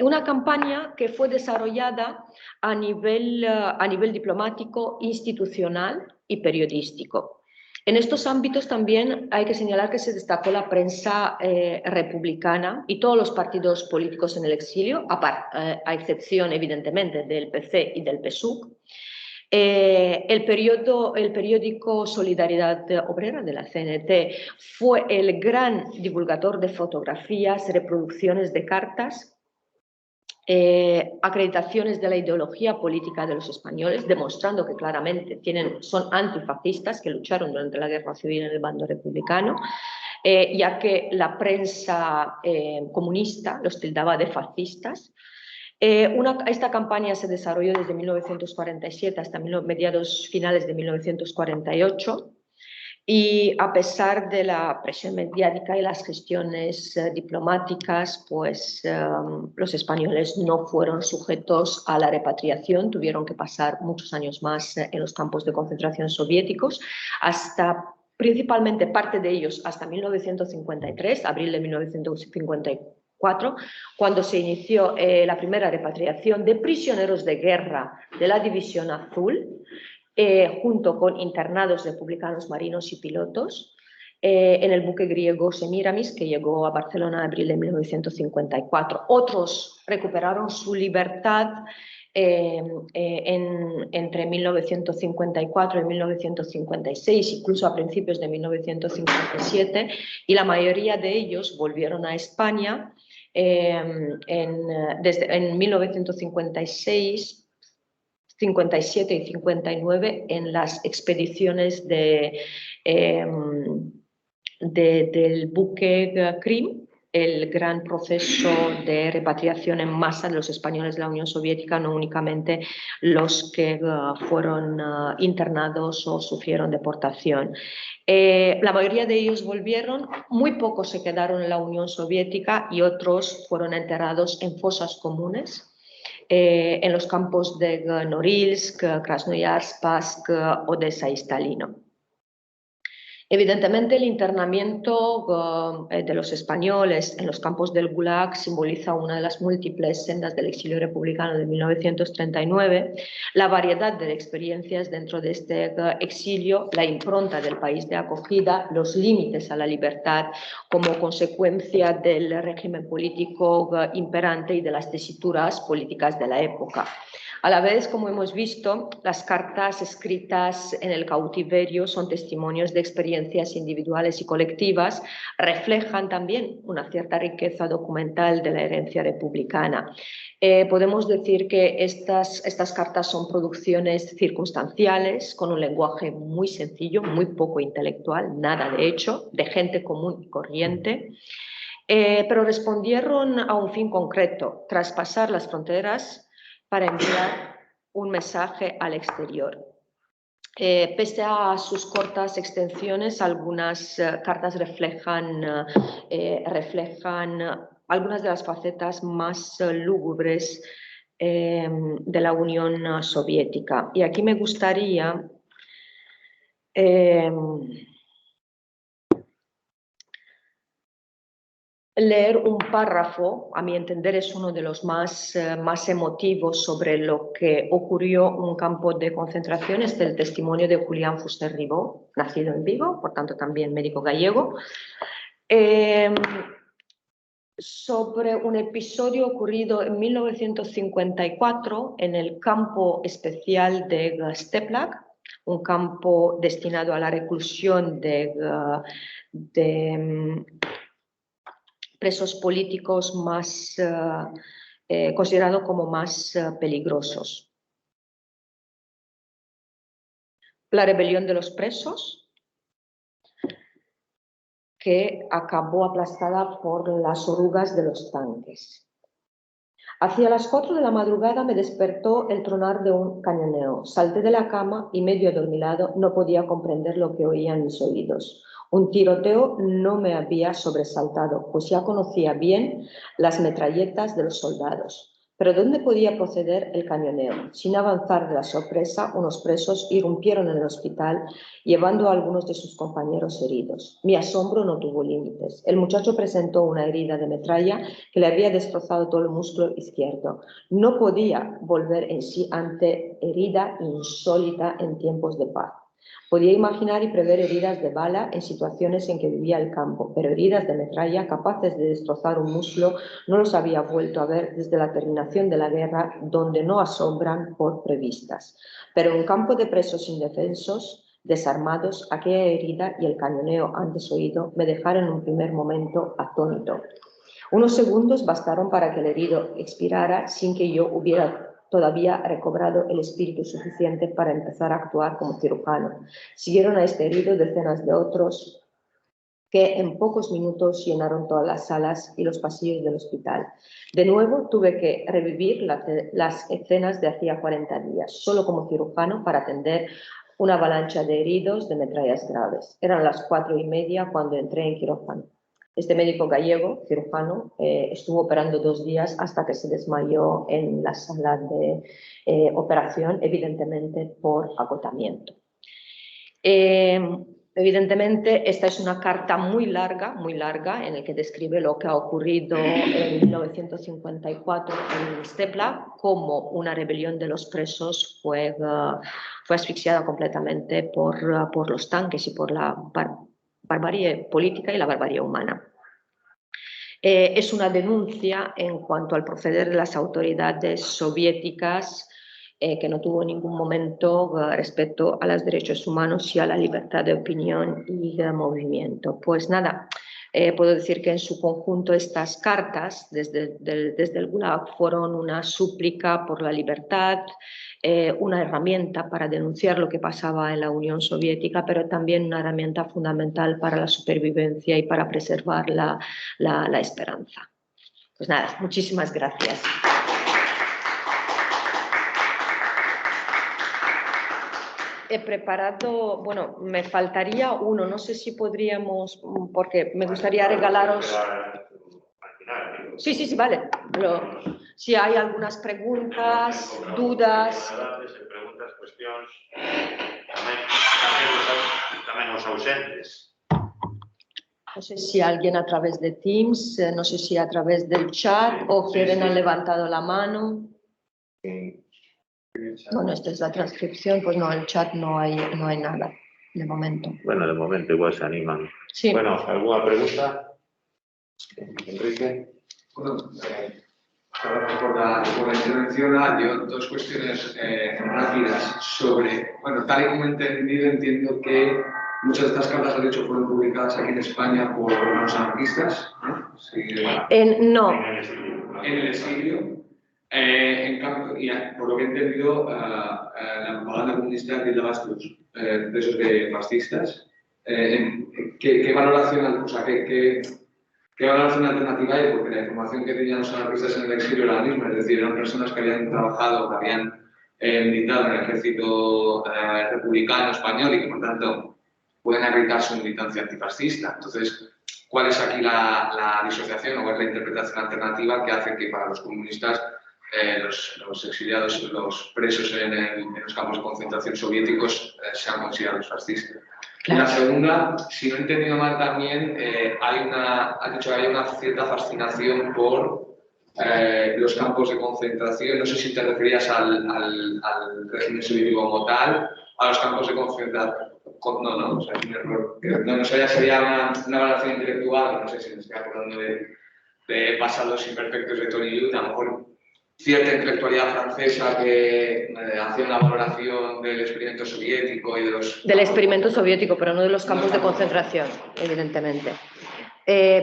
Speaker 2: Una campaña que fue desarrollada a nivel diplomático, institucional y periodístico. En estos ámbitos también hay que señalar que se destacó la prensa republicana y todos los partidos políticos en el exilio, a excepción evidentemente del PC y del PSUC. El periódico Solidaridad Obrera de la CNT fue el gran divulgador de fotografías, reproducciones de cartas, acreditaciones de la ideología política de los españoles, demostrando que claramente son antifascistas que lucharon durante la guerra civil en el bando republicano, ya que la prensa comunista los tildaba de fascistas. Esta campaña se desarrolló desde 1947 hasta mediados finales de 1948. Y a pesar de la presión mediática y las gestiones diplomáticas, pues los españoles no fueron sujetos a la repatriación, tuvieron que pasar muchos años más en los campos de concentración soviéticos, principalmente parte de ellos hasta 1953, abril de 1954, cuando se inició la primera repatriación de prisioneros de guerra de la División Azul, junto con internados republicanos marinos y pilotos, en el buque griego Semiramis, que llegó a Barcelona en abril de 1954. Otros recuperaron su libertad entre 1954 y 1956, incluso a principios de 1957, y la mayoría de ellos volvieron a España en 1956, 57 y 59 en las expediciones del buque Krim, el gran proceso de repatriación en masa de los españoles de la Unión Soviética, no únicamente los que fueron internados o sufrieron deportación. La mayoría de ellos volvieron, muy pocos se quedaron en la Unión Soviética y otros fueron enterrados en fosas comunes en los campos de Norilsk, Krasnoyarsk, Pask, Odessa y Stalino. Evidentemente, el internamiento de los españoles en los campos del Gulag simboliza una de las múltiples sendas del exilio republicano de 1939, la variedad de experiencias dentro de este exilio, la impronta del país de acogida, los límites a la libertad como consecuencia del régimen político imperante y de las tesituras políticas de la época. A la vez, como hemos visto, las cartas escritas en el cautiverio son testimonios de experiencias individuales y colectivas, reflejan también una cierta riqueza documental de la herencia republicana. Podemos decir que estas cartas son producciones circunstanciales, con un lenguaje muy sencillo, muy poco intelectual, nada de hecho, de gente común y corriente, pero respondieron a un fin concreto, traspasar las fronteras para enviar un mensaje al exterior. Pese a sus cortas extensiones, algunas cartas reflejan algunas de las facetas más lúgubres de la Unión Soviética. Y aquí me gustaría leer un párrafo, a mi entender es uno de los más emotivos sobre lo que ocurrió en un campo de concentración, es el testimonio de Julián Fuster-Ribó, nacido en Vigo, por tanto también médico gallego, sobre un episodio ocurrido en 1954 en el campo especial de Steplag, un campo destinado a la reclusión de presos políticos más considerados como más peligrosos. La rebelión de los presos, que acabó aplastada por las orugas de los tanques. Hacia las 4 de la madrugada me despertó el tronar de un cañoneo. Salté de la cama y, medio adormilado, no podía comprender lo que oía en mis oídos. Un tiroteo no me había sobresaltado, pues ya conocía bien las metralletas de los soldados. Pero ¿dónde podía proceder el cañoneo? Sin avanzar de la sorpresa, unos presos irrumpieron en el hospital, llevando a algunos de sus compañeros heridos. Mi asombro no tuvo límites. El muchacho presentó una herida de metralla que le había destrozado todo el músculo izquierdo. No podía volver en sí ante herida insólita en tiempos de paz. Podía imaginar y prever heridas de bala en situaciones en que vivía el campo, pero heridas de metralla capaces de destrozar un músculo no los había vuelto a ver desde la terminación de la guerra, donde no asombran por previstas. Pero en un campo de presos indefensos, desarmados, aquella herida y el cañoneo antes oído me dejaron en un primer momento atónito. Unos segundos bastaron para que el herido expirara sin que yo hubiera todavía recobrado el espíritu suficiente para empezar a actuar como cirujano. Siguieron a este herido decenas de otros que en pocos minutos llenaron todas las salas y los pasillos del hospital. De nuevo tuve que revivir las escenas de hacía 40 días, solo como cirujano, para atender una avalancha de heridos de metrallas graves. Eran las 4:30 cuando entré en quirófano. Este médico gallego, cirujano, estuvo operando 2 días hasta que se desmayó en la sala de operación, evidentemente por agotamiento. Evidentemente, esta es una carta muy larga, en la que describe lo que ha ocurrido en 1954 en Steplag, cómo una rebelión de los presos fue asfixiada completamente por los tanques y por la barbarie política y la barbarie humana. Es una denuncia en cuanto al proceder de las autoridades soviéticas que no tuvo en ningún momento respeto a los derechos humanos y a la libertad de opinión y de movimiento. Pues nada, puedo decir que en su conjunto estas cartas desde el Gulag fueron una súplica por la libertad, una herramienta para denunciar lo que pasaba en la Unión Soviética, pero también una herramienta fundamental para la supervivencia y para preservar la esperanza. Pues nada, muchísimas gracias. He preparado, bueno, me faltaría uno, no sé si podríamos, porque me gustaría regalaros... Sí, vale. Si hay algunas preguntas, dudas...
Speaker 3: Preguntas, cuestiones... También menos ausentes.
Speaker 2: No sé si alguien a través de Teams, no sé si a través del chat o quieren han levantado la mano. Bueno, esta es la transcripción, pues no, el chat no hay nada de momento.
Speaker 3: Bueno, de momento igual se animan.
Speaker 2: Sí.
Speaker 3: Bueno, ¿alguna pregunta? Enrique.
Speaker 4: Bueno, por la intervención, yo dos cuestiones rápidas sobre, bueno, tal y como he entendido, entiendo que muchas de estas cartas, de hecho, fueron publicadas aquí en España por los anarquistas, ¿no? Sí,
Speaker 2: No.
Speaker 4: En el exilio. En cambio, y por lo que he entendido, la propaganda comunista tildaba a estos presos de fascistas. ¿Qué valoración, o sea, qué valoración alternativa hay? Porque la información que tenían los anarquistas en el exilio era la misma, es decir, eran personas que habían trabajado, que habían militado en el ejército republicano español y que, por tanto, pueden acreditar su militancia antifascista. Entonces, ¿cuál es aquí la disociación o cuál es la interpretación alternativa que hace que para los comunistas los exiliados, los presos en los campos de concentración soviéticos sean considerados fascistas? Y la segunda, si no he entendido mal también, has dicho que hay una cierta fascinación por los campos de concentración. No sé si te referías al régimen soviético como tal, a los campos de concentración. No, o sea, es un error. No, eso ya sería una valoración intelectual, no sé si me estoy acordando de Pasados Imperfectos de Tony Luth, a lo mejor cierta intelectualidad francesa que hacía una valoración del experimento soviético y de los...
Speaker 2: Del experimento soviético, pero no de los campos de concentración, evidentemente.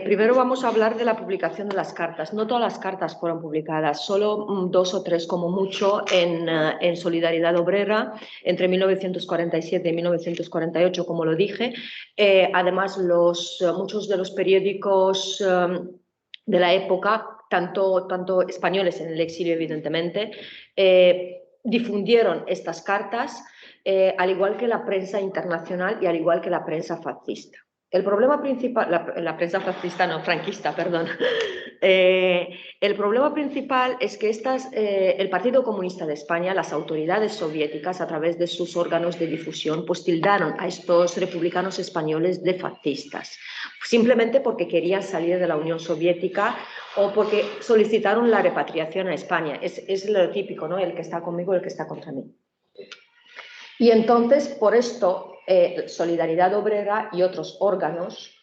Speaker 2: Primero vamos a hablar de la publicación de las cartas. No todas las cartas fueron publicadas, solo 2 o 3 como mucho en Solidaridad Obrera entre 1947 y 1948, como lo dije. Además, muchos de los periódicos de la época, tanto españoles en el exilio, evidentemente, difundieron estas cartas, al igual que la prensa internacional y al igual que la prensa fascista. El problema principal, la prensa fascista, no, franquista, perdón. El problema principal es que el Partido Comunista de España, las autoridades soviéticas, a través de sus órganos de difusión, pues tildaron a estos republicanos españoles de fascistas, simplemente porque querían salir de la Unión Soviética o porque solicitaron la repatriación a España. Es lo típico, ¿no? El que está conmigo, el que está contra mí. Y entonces, por esto, Solidaridad Obrera y otros órganos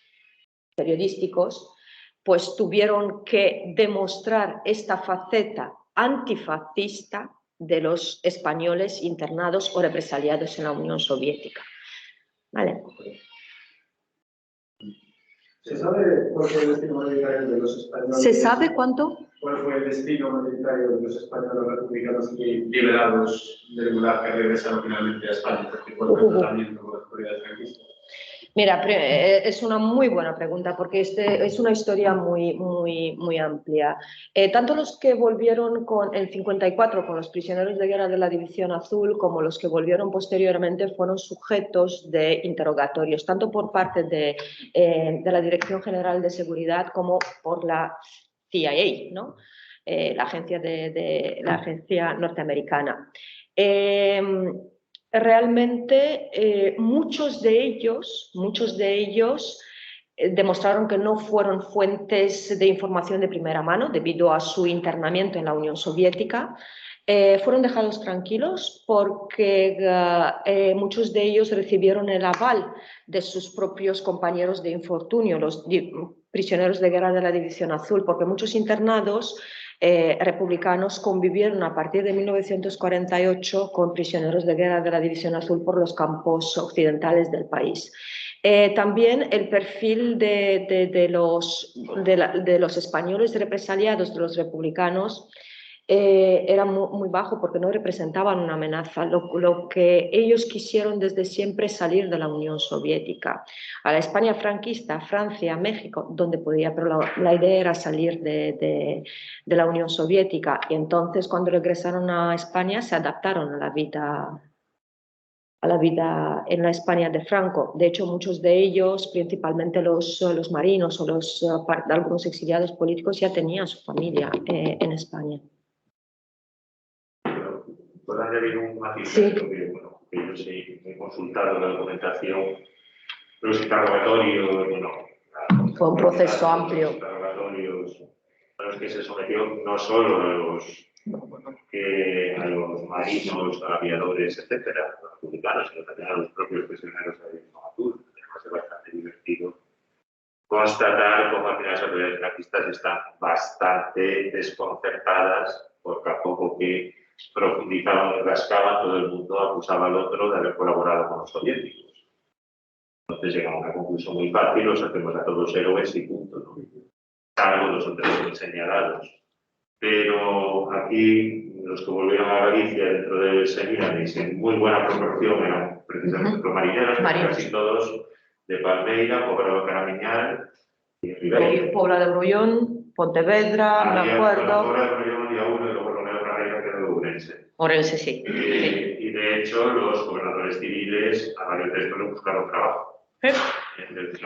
Speaker 2: periodísticos pues tuvieron que demostrar esta faceta antifascista de los españoles internados o represaliados en la Unión Soviética. ¿Vale?
Speaker 5: ¿Se sabe cuál fue el destino mayoritario de los españoles?
Speaker 2: ¿Se sabe cuánto?
Speaker 5: ¿Cuál fue el destino mayoritario de los españoles republicanos y liberados del Gulag que regresaron finalmente a España? Porque fue el tratamiento con las autoridades franquistas.
Speaker 2: Mira, es una muy buena pregunta porque es una historia muy amplia. Tanto los que volvieron con el 54 con los prisioneros de guerra de la División Azul como los que volvieron posteriormente fueron sujetos de interrogatorios, tanto por parte de la Dirección General de Seguridad como por la CIA, ¿no? La agencia norteamericana. Realmente muchos de ellos demostraron que no fueron fuentes de información de primera mano debido a su internamiento en la Unión Soviética. Fueron dejados tranquilos porque muchos de ellos recibieron el aval de sus propios compañeros de infortunio, los prisioneros de guerra de la División Azul, porque muchos internados republicanos convivieron a partir de 1948 con prisioneros de guerra de la División Azul por los campos occidentales del país. También el perfil de los españoles represaliados, de los republicanos, era muy bajo porque no representaban una amenaza. Lo que ellos quisieron desde siempre es salir de la Unión Soviética. A la España franquista, Francia, México, donde podía, pero la idea era salir de la Unión Soviética. Y entonces, cuando regresaron a España, se adaptaron a la vida en la España de Franco. De hecho, muchos de ellos, principalmente los marinos o algunos exiliados políticos, ya tenían su familia en España.
Speaker 3: ¿Puedo añadir un matiz?
Speaker 2: Sí.
Speaker 3: Porque, bueno, yo sí he consultado la documentación los interrogatorios, bueno,
Speaker 2: Fue un proceso amplio.
Speaker 3: Los interrogatorios a los que se sometió no solo a los marinos, aviadores, etcétera, los republicanos, sino también a los propios prisioneros de Mogadú. Es bastante divertido constatar cómo al final las autoridades franquistas están bastante desconcertadas, porque a poco que profundizaban y rascaban, todo el mundo acusaba al otro de haber colaborado con los soviéticos. Entonces llegamos a una conclusión muy fácil: los hacemos a todos héroes y punto, ¿no? Salvo los otros muy señalados. Pero aquí los que volvieron a Galicia dentro del Semiramis en muy buena proporción eran precisamente los marineros, casi todos de Palmeira, Pobra do Caramiñal y Ribeiro.
Speaker 2: Pobla de Brullón, Pontevedra, me acuerdo.
Speaker 3: Pobla de Brullón y uno, y luego Romero Carreira, que era de Ourense.
Speaker 2: Ourense, sí.
Speaker 3: Y de hecho, los gobernadores civiles a varios de estos le buscaron trabajo.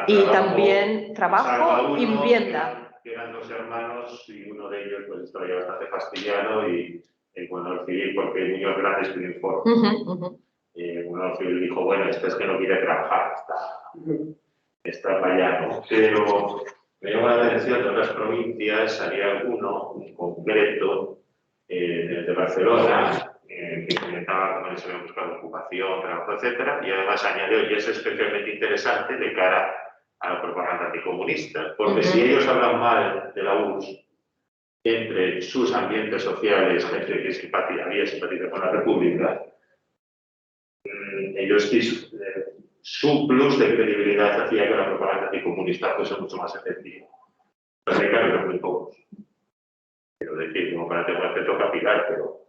Speaker 2: Y también trabajo y vivienda.
Speaker 3: Que eran dos hermanos y uno de ellos pues estaba ya bastante fastidiado y cuando el civil, porque niños grandes piden informe. Uno del civil dijo, bueno, este es que no quiere trabajar, está para allá, ¿no? Pero me llama la atención de otras provincias, salía alguno, en concreto, de Barcelona, que comentaba cómo se había buscado ocupación, trabajo, etcétera, y además añadió, y es especialmente interesante de cara a la propaganda anticomunista, porque si ellos hablan mal de la URSS entre sus ambientes sociales, gente que había simpatizado con la República, ellos, su plus de credibilidad hacía que la propaganda anticomunista fuese mucho más efectiva. Pero claro, eran muy pocos. Quiero decir, como para tener que toca picar, pero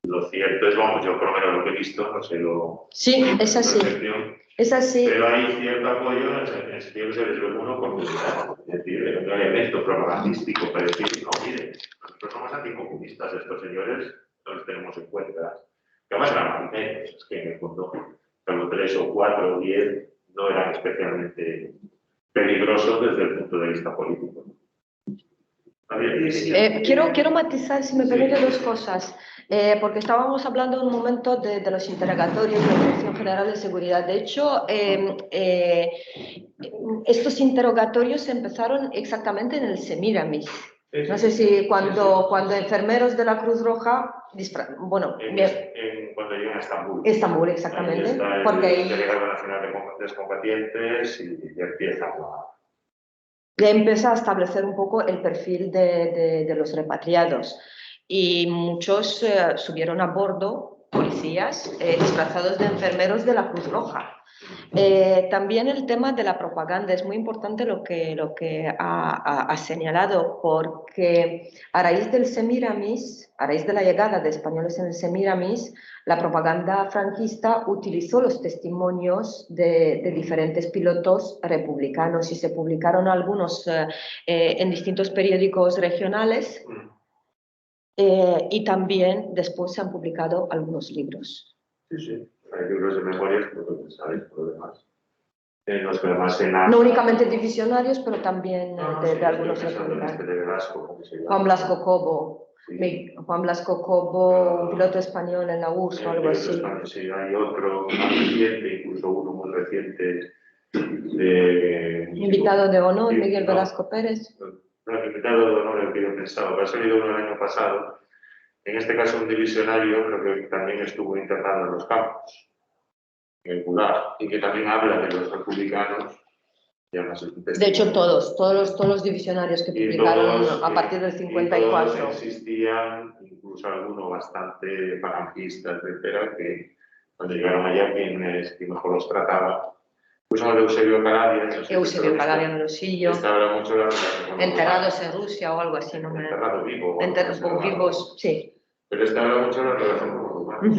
Speaker 3: lo cierto es, vamos, yo por lo menos lo que he visto, no sé lo...
Speaker 2: Sí, es así. Es así.
Speaker 3: Pero hay cierto apoyo en el sentido que se les ve una oportunidad. Es decir, un elemento propagandístico para decir, no, miren, nosotros somos anticomunistas, estos señores no los tenemos en cuenta. Que además eran marineros, es que en el fondo, salvo 3 o 4 o 10, no eran especialmente peligrosos desde el punto de vista político.
Speaker 2: Quiero matizar, si me permite, dos cosas, porque estábamos hablando en un momento de los interrogatorios de la Dirección General de Seguridad. De hecho, estos interrogatorios empezaron exactamente en el Semiramis. No sé si cuando enfermeros de la Cruz Roja, bueno,
Speaker 3: cuando llegan a Estambul.
Speaker 2: Estambul, exactamente.
Speaker 3: Ahí está
Speaker 2: porque ahí
Speaker 3: Delegado Nacional de Combatientes y ya empiezan
Speaker 2: ya empieza a establecer un poco el perfil de los repatriados. Y muchos subieron a bordo, policías, disfrazados de enfermeros de la Cruz Roja. También el tema de la propaganda es muy importante lo que ha señalado, porque a raíz del Semiramis, a raíz de la llegada de españoles en el Semiramis, la propaganda franquista utilizó los testimonios de diferentes pilotos republicanos y se publicaron algunos en distintos periódicos regionales y también después se han publicado algunos libros.
Speaker 3: Sí, sí. Hay libros de memorias, por lo que sabéis, por lo demás. Los que además
Speaker 2: no únicamente divisionarios, pero también de algunos republicanos. Juan Blasco Cobo. Sí. Juan Blasco Cobo, un piloto español en la URSS o algo así.
Speaker 3: Sí, hay otro más reciente, incluso uno muy reciente.
Speaker 2: Invitado de honor, Miguel Velasco Pérez.
Speaker 3: El invitado de honor, el que yo pensaba, que ha salido uno el año pasado. En este caso, un divisionario, creo que también estuvo internado en los campos, en el Gulag, y que también habla de los republicanos.
Speaker 2: De hecho, todos los divisionarios que publicaron a partir del 54.
Speaker 3: Todos existían, incluso algunos bastante falangistas, etcétera, que cuando llegaron allá, quien mejor los trataba. Pues uno de Eusebio Caladia.
Speaker 2: Eusebio Caladia Melosillo.
Speaker 3: Estaba mucho
Speaker 2: enterrados en Rusia o algo así, no me...
Speaker 3: Enterrado vivo.
Speaker 2: Vivos, sí.
Speaker 3: Pero estaba mucho la relación con los rumanos.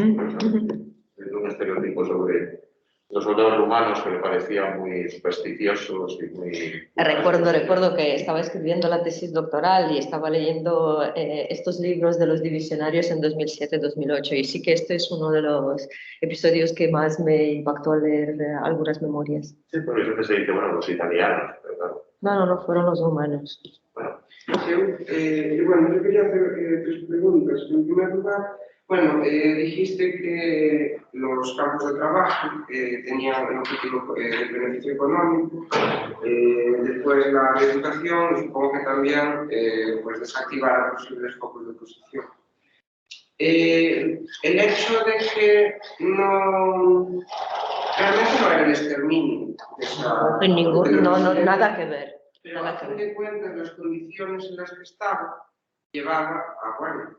Speaker 3: Es un estereotipo sobre los soldados rumanos que me parecían muy supersticiosos y muy...
Speaker 2: Recuerdo que estaba escribiendo la tesis doctoral y estaba leyendo estos libros de los divisionarios en 2007-2008 y sí que este es uno de los episodios que más me impactó al leer algunas memorias.
Speaker 3: Sí, porque siempre se dice, bueno, los italianos, pero claro.
Speaker 2: No, fueron los rumanos.
Speaker 3: Bueno,
Speaker 6: Bueno, yo quería hacer tres preguntas. En primer lugar, bueno, dijiste que los campos de trabajo tenían el objetivo del beneficio económico, después la educación y supongo que también pues desactivar posibles focos de oposición. El hecho de que realmente no era el exterminio de esa...
Speaker 2: Nada que ver.
Speaker 6: Pero a fin de cuentas, las condiciones en las que estaba llevaba a, bueno,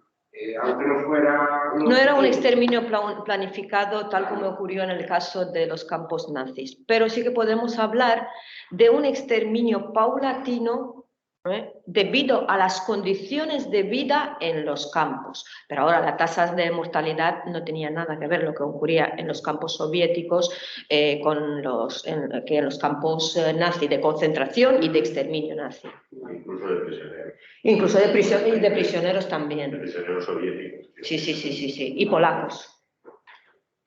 Speaker 6: aunque no fuera...
Speaker 2: No era un exterminio planificado tal como ocurrió en el caso de los campos nazis, pero sí que podemos hablar de un exterminio paulatino debido a las condiciones de vida en los campos. Pero ahora las tasas de mortalidad no tenían nada que ver lo que ocurría en los campos soviéticos con en los campos nazis de concentración y de exterminio nazi.
Speaker 3: Incluso de prisioneros.
Speaker 2: Incluso de prisioneros también.
Speaker 3: De prisioneros soviéticos.
Speaker 2: Sí. Y polacos.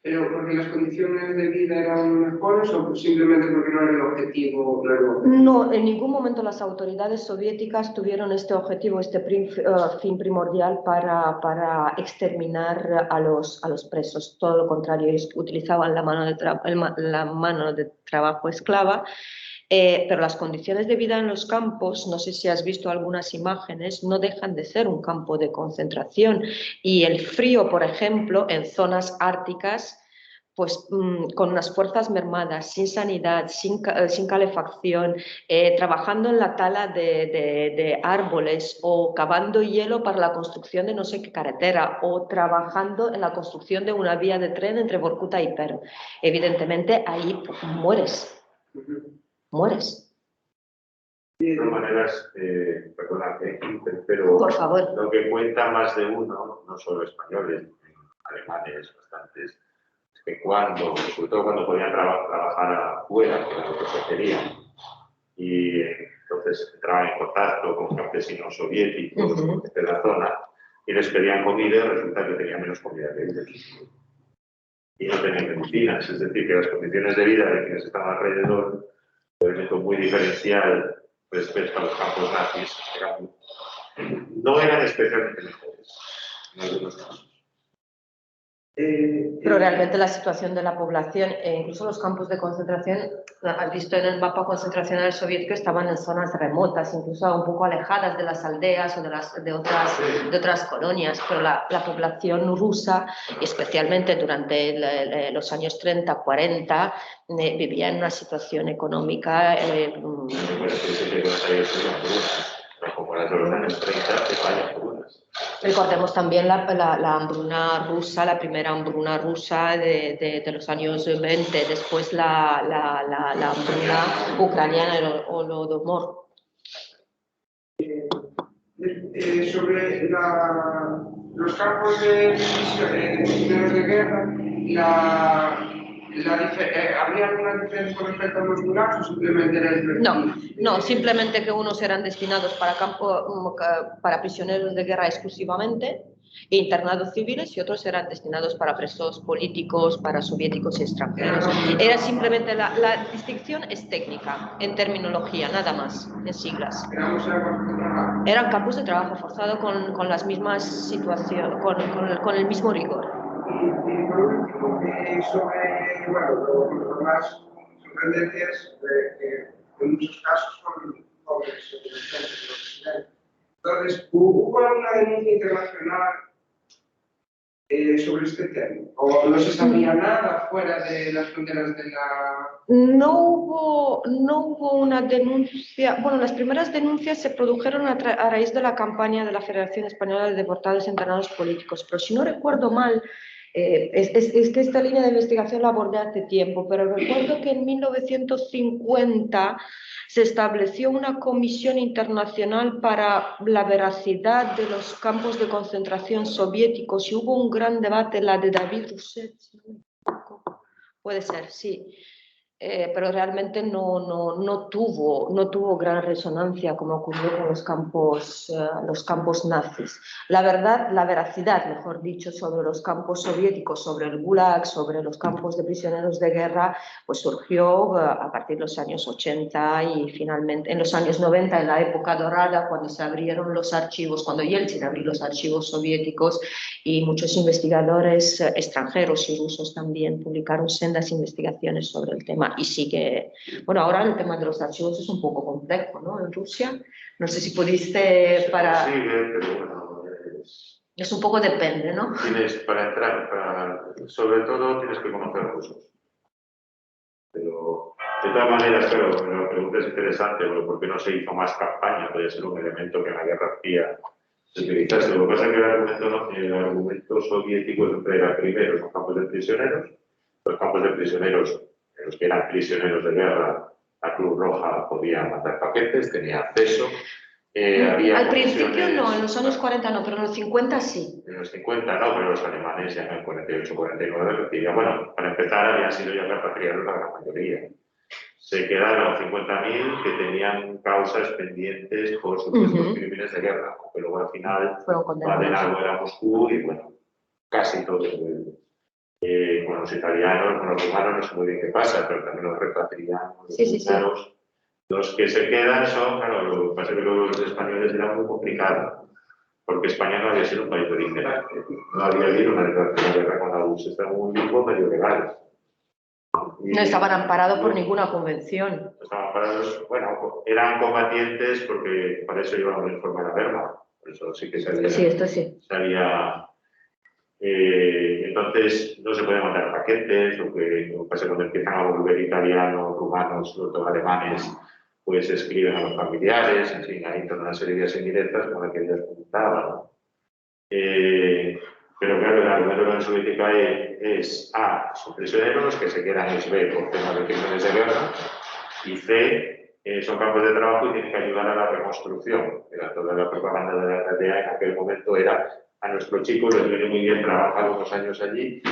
Speaker 6: ¿Pero porque las condiciones de vida eran mejores o simplemente porque no era el objetivo?
Speaker 2: No, en ningún momento las autoridades soviéticas tuvieron este objetivo, este fin primordial para exterminar a los presos. Todo lo contrario, ellos utilizaban la mano de trabajo esclava. Pero las condiciones de vida en los campos, no sé si has visto algunas imágenes, no dejan de ser un campo de concentración. Y el frío, por ejemplo, en zonas árticas, pues con unas fuerzas mermadas, sin sanidad, sin calefacción, trabajando en la tala de árboles o cavando hielo para la construcción de no sé qué carretera o trabajando en la construcción de una vía de tren entre Vorkuta y Perm. Evidentemente ahí mueres.
Speaker 3: De todas maneras, perdóname, pero
Speaker 2: por favor.
Speaker 3: Lo que cuenta más de uno, no solo españoles, alemanes bastantes, es que sobre todo cuando podían trabajar afuera, que era lo que se quería, y entonces entraban en contacto con campesinos soviéticos de la zona y les pedían comida y resulta que tenían menos comida que ellos. Y no tenían medicinas, es decir, que las condiciones de vida de quienes estaban alrededor, por ejemplo, muy diferencial respecto a los campos nazis, no eran especialmente mejores en algunos casos.
Speaker 2: Pero realmente la situación de la población, incluso los campos de concentración, has visto en el mapa concentracional soviético, estaban en zonas remotas, incluso un poco alejadas de las aldeas o de otras colonias, pero la población rusa, especialmente durante los años 30, 40, vivía en una situación económica...
Speaker 3: Como las de los años 30, que vayan por unas.
Speaker 2: Recordemos también la hambruna rusa, la primera hambruna rusa de los años 20, después la hambruna ucraniana, el Holodomor.
Speaker 6: Sobre los campos de prisioneros de guerra, ¿habría alguna diferencia con respecto a los gulags o simplemente era el
Speaker 2: No, simplemente que unos eran destinados para prisioneros de guerra exclusivamente, internados civiles, y otros eran destinados para presos políticos, para soviéticos y extranjeros. Era simplemente la distinción es técnica, en terminología, nada más, en siglas. Eran campos de trabajo forzado con las mismas situaciones, con el mismo rigor.
Speaker 6: Y por último, sobre, lo más sorprendente es que en muchos casos son jóvenes adolescentes. Entonces, ¿hubo alguna denuncia internacional sobre este tema? ¿O no se sabía nada fuera de las fronteras de la...?
Speaker 2: No hubo una denuncia. Bueno, las primeras denuncias se produjeron a raíz de la campaña de la Federación Española de Deportados e Internados Políticos, pero si no recuerdo mal, es que esta línea de investigación la abordé hace tiempo, pero recuerdo que en 1950 se estableció una comisión internacional para la veracidad de los campos de concentración soviéticos y hubo un gran debate, la de David Rousset, puede ser, sí. pero realmente no tuvo gran resonancia como ocurrió con los campos nazis. La verdad, la veracidad, mejor dicho, sobre los campos soviéticos, sobre el Gulag, sobre los campos de prisioneros de guerra, pues surgió a partir de los años 80 y finalmente en los años 90, en la época dorada, cuando se abrieron los archivos, cuando Yeltsin abrió los archivos soviéticos y muchos investigadores extranjeros y rusos también publicaron sendas investigaciones sobre el tema. Y sí que, bueno, ahora el tema de los archivos es un poco complejo, ¿no? En Rusia, no sé si pudiste para...
Speaker 3: Sí, pero bueno,
Speaker 2: es un poco depende, ¿no?
Speaker 3: Tienes para entrar, sobre todo tienes que conocer rusos. Pero, de todas maneras, claro, la pregunta es interesante, pero ¿por qué no se hizo más campaña? Puede ser un elemento que en la Guerra Fría se utilizase. Lo que pasa es que el argumento soviético siempre era primero los campos de prisioneros. Los campos de prisioneros, en los que eran prisioneros de guerra, la Cruz Roja podía mandar paquetes, tenía acceso.
Speaker 2: Al principio no, en los años 40 no, pero en los 50 sí.
Speaker 3: En los 50 no, pero los alemanes ya en el 48-49 recibían. Bueno, para empezar habían sido ya repatriados la gran mayoría. Se quedaron 50.000 que tenían causas pendientes por supuestos crímenes de guerra, aunque luego al final Baden-Algo era Moscú y bueno, casi todos. Con los italianos, con los rumanos, no sé muy bien qué pasa, pero también los repatrianos, los húngaros. Los que se quedan son, claro, lo que pasa es que los españoles era muy complicado, porque España no había sido un país original, no había habido una declaración de guerra con la URSS, estaban un limbo medio legal.
Speaker 2: No estaban amparados por ninguna convención.
Speaker 3: Estaban amparados, bueno, eran combatientes porque para eso llevaban el uniforme a la guerra, por eso sí que salía.
Speaker 2: Sí, esto sí.
Speaker 3: Entonces no se pueden mandar paquetes, lo que pasa cuando empiezan a volver italianos, rumanos, sobre todo alemanes, pues escriben a los familiares, en fin, hay toda una serie de vías indirectas con las que ellos comunicaban. Pero claro, el argumento de la Unión Soviética es A, son prisioneros, que se quedan, es B, por temas de crímenes de guerra, y C, son campos de trabajo y tienen que ayudar a la reconstrucción. Era toda la propaganda de la RDA en aquel momento era a nuestros chicos les viene muy bien trabajar unos años allí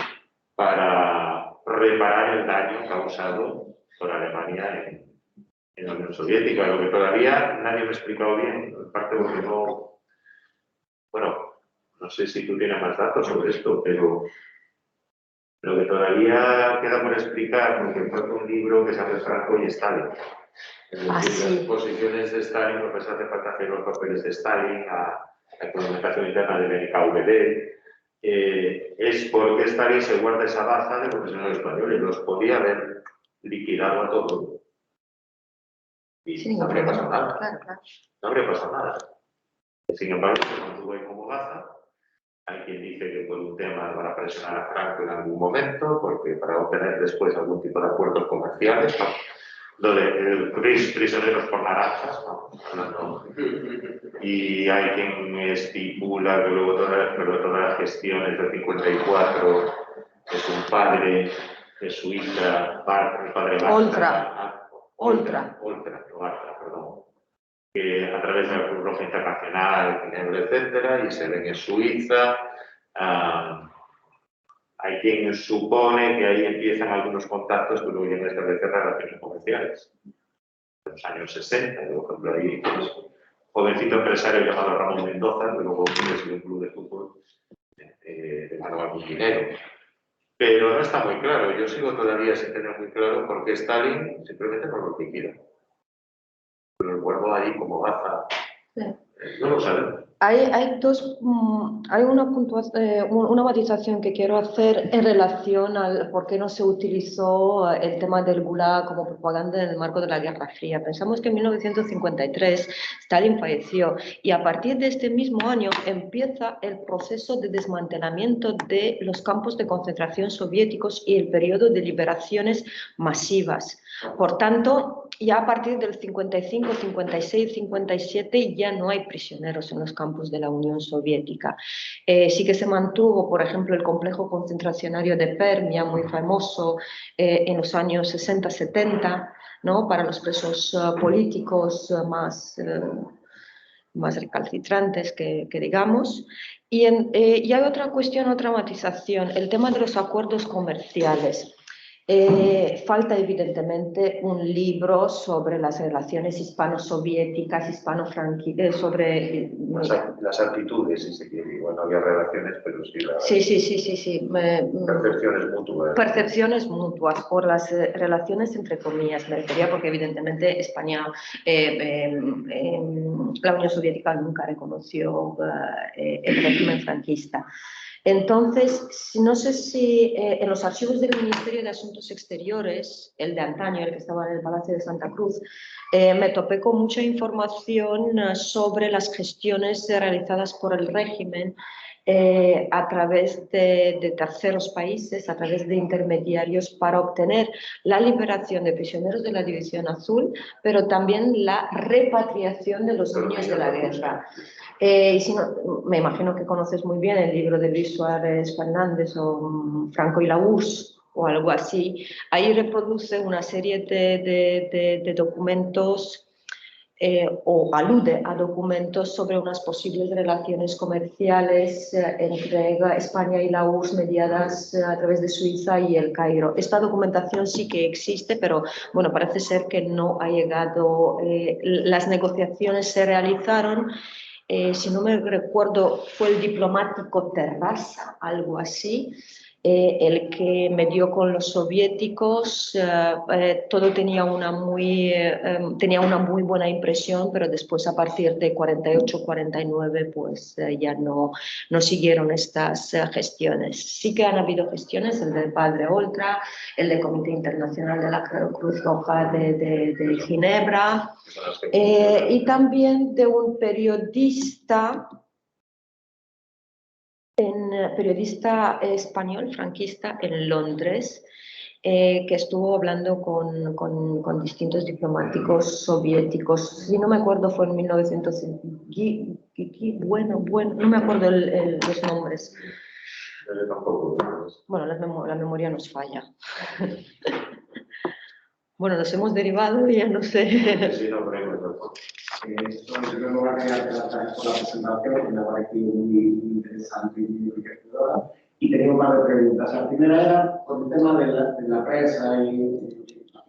Speaker 3: para reparar el daño causado por Alemania en la Unión Soviética, lo que todavía nadie me ha explicado bien, en parte porque no, bueno, no sé si tú tienes más datos sobre esto, pero lo que todavía queda por explicar, porque falta un libro que se llama Franco y Stalin. Es decir, las posiciones de Stalin, lo que se hace falta hacer los papeles de Stalin, la comunicación interna del NKVD, es porque Stalin se guarda esa baza de profesionales españoles, los podía haber liquidado a todos. Y no habría pasado nada.
Speaker 2: Claro.
Speaker 3: No habría pasado nada. Sin embargo, se mantuvo ahí como baza. Hay quien dice que por un tema para presionar a Franco en algún momento, porque para obtener después algún tipo de acuerdos comerciales, ¿no? Prisioneros por naranjas, ¿no? Y hay quien estipula que luego todas las gestiones del 54 es un padre jesuita, el padre Oltra, perdón, que a través de la Cruz Roja Internacional, Ginebra, etcétera, y se ven en Suiza. Hay quien supone que ahí empiezan algunos contactos que luego llegan a establecer relaciones comerciales. En los años 60, por ejemplo, ahí pues, un jovencito empresario llamado Ramón Mendoza, que luego presidió un club de fútbol, le ganó algún dinero. Pero no está muy claro, yo sigo todavía sin tener muy claro por qué Stalin simplemente no lo liquida. Lo guardo ahí como baza.
Speaker 2: Sí.
Speaker 3: No lo sabemos.
Speaker 2: Hay una matización que quiero hacer en relación al por qué no se utilizó el tema del Gulag como propaganda en el marco de la Guerra Fría. Pensamos que en 1953 Stalin falleció y a partir de este mismo año empieza el proceso de desmantelamiento de los campos de concentración soviéticos y el periodo de liberaciones masivas. Por tanto, ya a partir del 55, 56, 57 ya no hay prisioneros en los campos de la Unión Soviética. Sí que se mantuvo, por ejemplo, el complejo concentracionario de Permia, muy famoso en los años 60-70, ¿no? Para los presos políticos más recalcitrantes que digamos. Y hay otra cuestión, otra matización, el tema de los acuerdos comerciales. Falta evidentemente un libro sobre las relaciones hispano-soviéticas, hispano-franquistas, sobre...
Speaker 3: Las actitudes, si se quiere. Bueno, había relaciones, pero sí las
Speaker 2: Sí.
Speaker 3: percepciones mutuas.
Speaker 2: Percepciones mutuas por las relaciones entre comillas, me refería porque evidentemente España, la Unión Soviética nunca reconoció el régimen franquista. Entonces, no sé si en los archivos del Ministerio de Asuntos Exteriores, el de antaño, el que estaba en el Palacio de Santa Cruz, me topé con mucha información sobre las gestiones realizadas por el régimen a través de terceros países, a través de intermediarios para obtener la liberación de prisioneros de la División Azul, pero también la repatriación de los niños de la guerra. Y si no, me imagino que conoces muy bien el libro de Luis Suárez Fernández o Franco y la URSS o algo así. Ahí reproduce una serie de documentos o alude a documentos sobre unas posibles relaciones comerciales entre España y la URSS mediadas a través de Suiza y el Cairo. Esta documentación sí que existe, pero bueno, parece ser que no ha llegado, las negociaciones se realizaron. Si no me recuerdo, fue el diplomático Terrassa, algo así, el que medió con los soviéticos. Todo tenía una muy buena impresión, pero después a partir de 48-49 pues ya no siguieron estas gestiones. Sí que han habido gestiones, el del Padre Oltra, el del Comité Internacional de la Cruz Roja de Ginebra, y también de un periodista español franquista en Londres, que estuvo hablando con distintos diplomáticos soviéticos. Si no me acuerdo, fue en 1900. Bueno, no me acuerdo los nombres.
Speaker 3: Yo tampoco.
Speaker 2: Bueno, la memoria nos falla. Bueno, nos hemos derivado y ya no sé.
Speaker 3: Sí, no,
Speaker 5: En primer lugar, quería gracias por la presentación, que me ha parecido muy interesante y muy enriquecedora. Y tenía un par de preguntas. La primera era por el tema de la prensa y los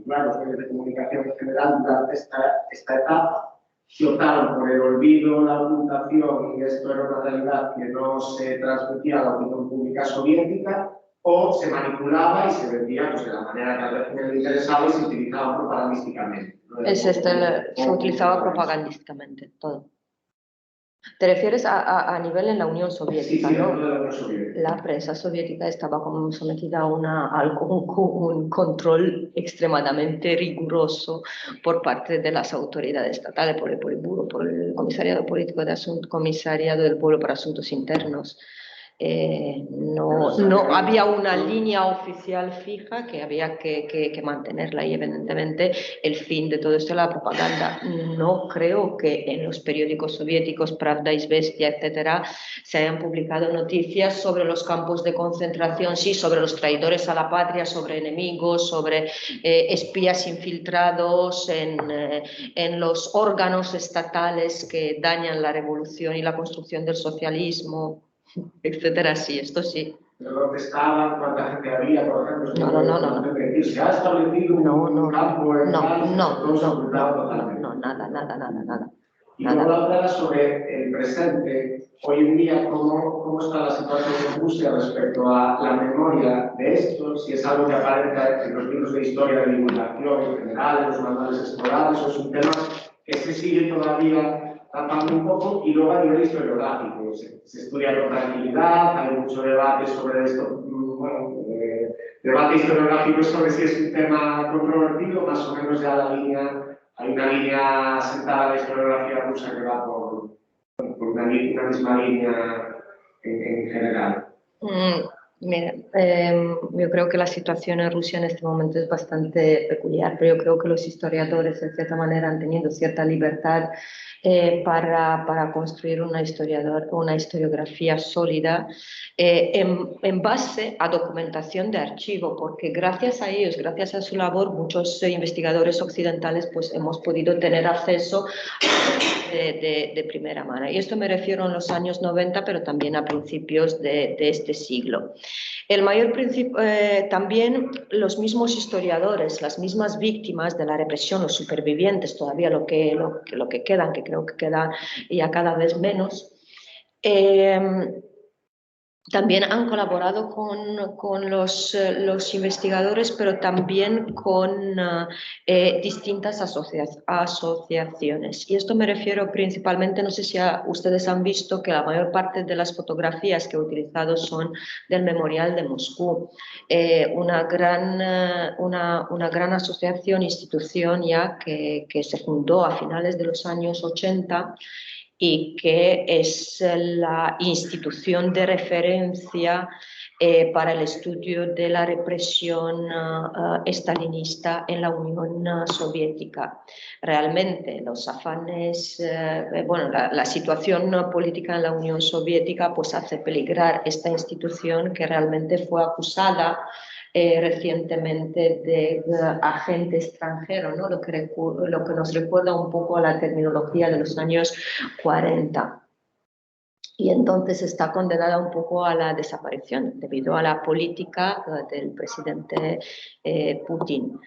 Speaker 5: medios de comunicación en general durante esta etapa. Si optaron por el olvido, la ocultación, y esto era una realidad que no se transmitía a la opinión pública soviética, o se manipulaba y se vendía pues, de la manera que al régimen le interesaba y se utilizaba propagandísticamente.
Speaker 2: Se utilizaba propagandísticamente, todo. ¿Te refieres a nivel en la Unión Soviética?
Speaker 5: Sí,
Speaker 2: ¿no?
Speaker 5: dentro de la Unión Soviética.
Speaker 2: La prensa soviética estaba como sometida a un control extremadamente riguroso por parte de las autoridades estatales, por el Politburo, por el Comisariado Político de Asuntos, Comisariado del Pueblo para Asuntos Internos. No había una línea oficial fija que había que mantenerla, y evidentemente el fin de todo esto es la propaganda. No creo que en los periódicos soviéticos, Pravda, Izvestia, etcétera, se hayan publicado noticias sobre los campos de concentración, sí, sobre los traidores a la patria, sobre enemigos, sobre espías infiltrados en los órganos estatales que dañan la revolución y la construcción del socialismo, etcétera. Sí, esto sí.
Speaker 5: ¿Dónde estaban? ¿Cuánta gente había? Por ejemplo,
Speaker 2: ¿Se
Speaker 5: ha establecido un campo en
Speaker 2: nada.
Speaker 5: Y luego la otra sobre el presente. Hoy en día, ¿cómo está la situación en Rusia respecto a la memoria de esto? Si es algo que aparece en los libros de historia de divulgación en general, en los manuales escolares, o es un tema que se sigue todavía tapando un poco. Y luego a nivel historiográfico, se estudia con tranquilidad, hay mucho debate sobre esto, debate historiográfico sobre si es un tema controvertido, más o menos ya hay una línea sentada en la historiografía rusa que va por una misma línea en general.
Speaker 2: Mira, yo creo que la situación en Rusia en este momento es bastante peculiar, pero yo creo que los historiadores, de cierta manera, han tenido cierta libertad para construir una historiografía sólida en base a documentación de archivo, porque gracias a ellos, gracias a su labor, muchos investigadores occidentales pues, hemos podido tener acceso de primera mano. Y esto me refiero en los años 90, pero también a principios de este siglo. También los mismos historiadores, las mismas víctimas de la represión, los supervivientes, todavía lo que quedan, que creo que queda ya cada vez menos, también han colaborado con los investigadores, pero también con distintas asociaciones. Y esto me refiero principalmente, no sé si ustedes han visto que la mayor parte de las fotografías que he utilizado son del Memorial de Moscú, una gran asociación, institución ya que se fundó a finales de los años 80 y que es la institución de referencia para el estudio de la represión estalinista en la Unión Soviética. Realmente los afanes, la situación política en la Unión Soviética pues hace peligrar esta institución que realmente fue acusada recientemente de agente extranjero, ¿no? Lo que nos recuerda un poco a la terminología de los años 40. Y entonces está condenada un poco a la desaparición debido a la política del presidente Putin.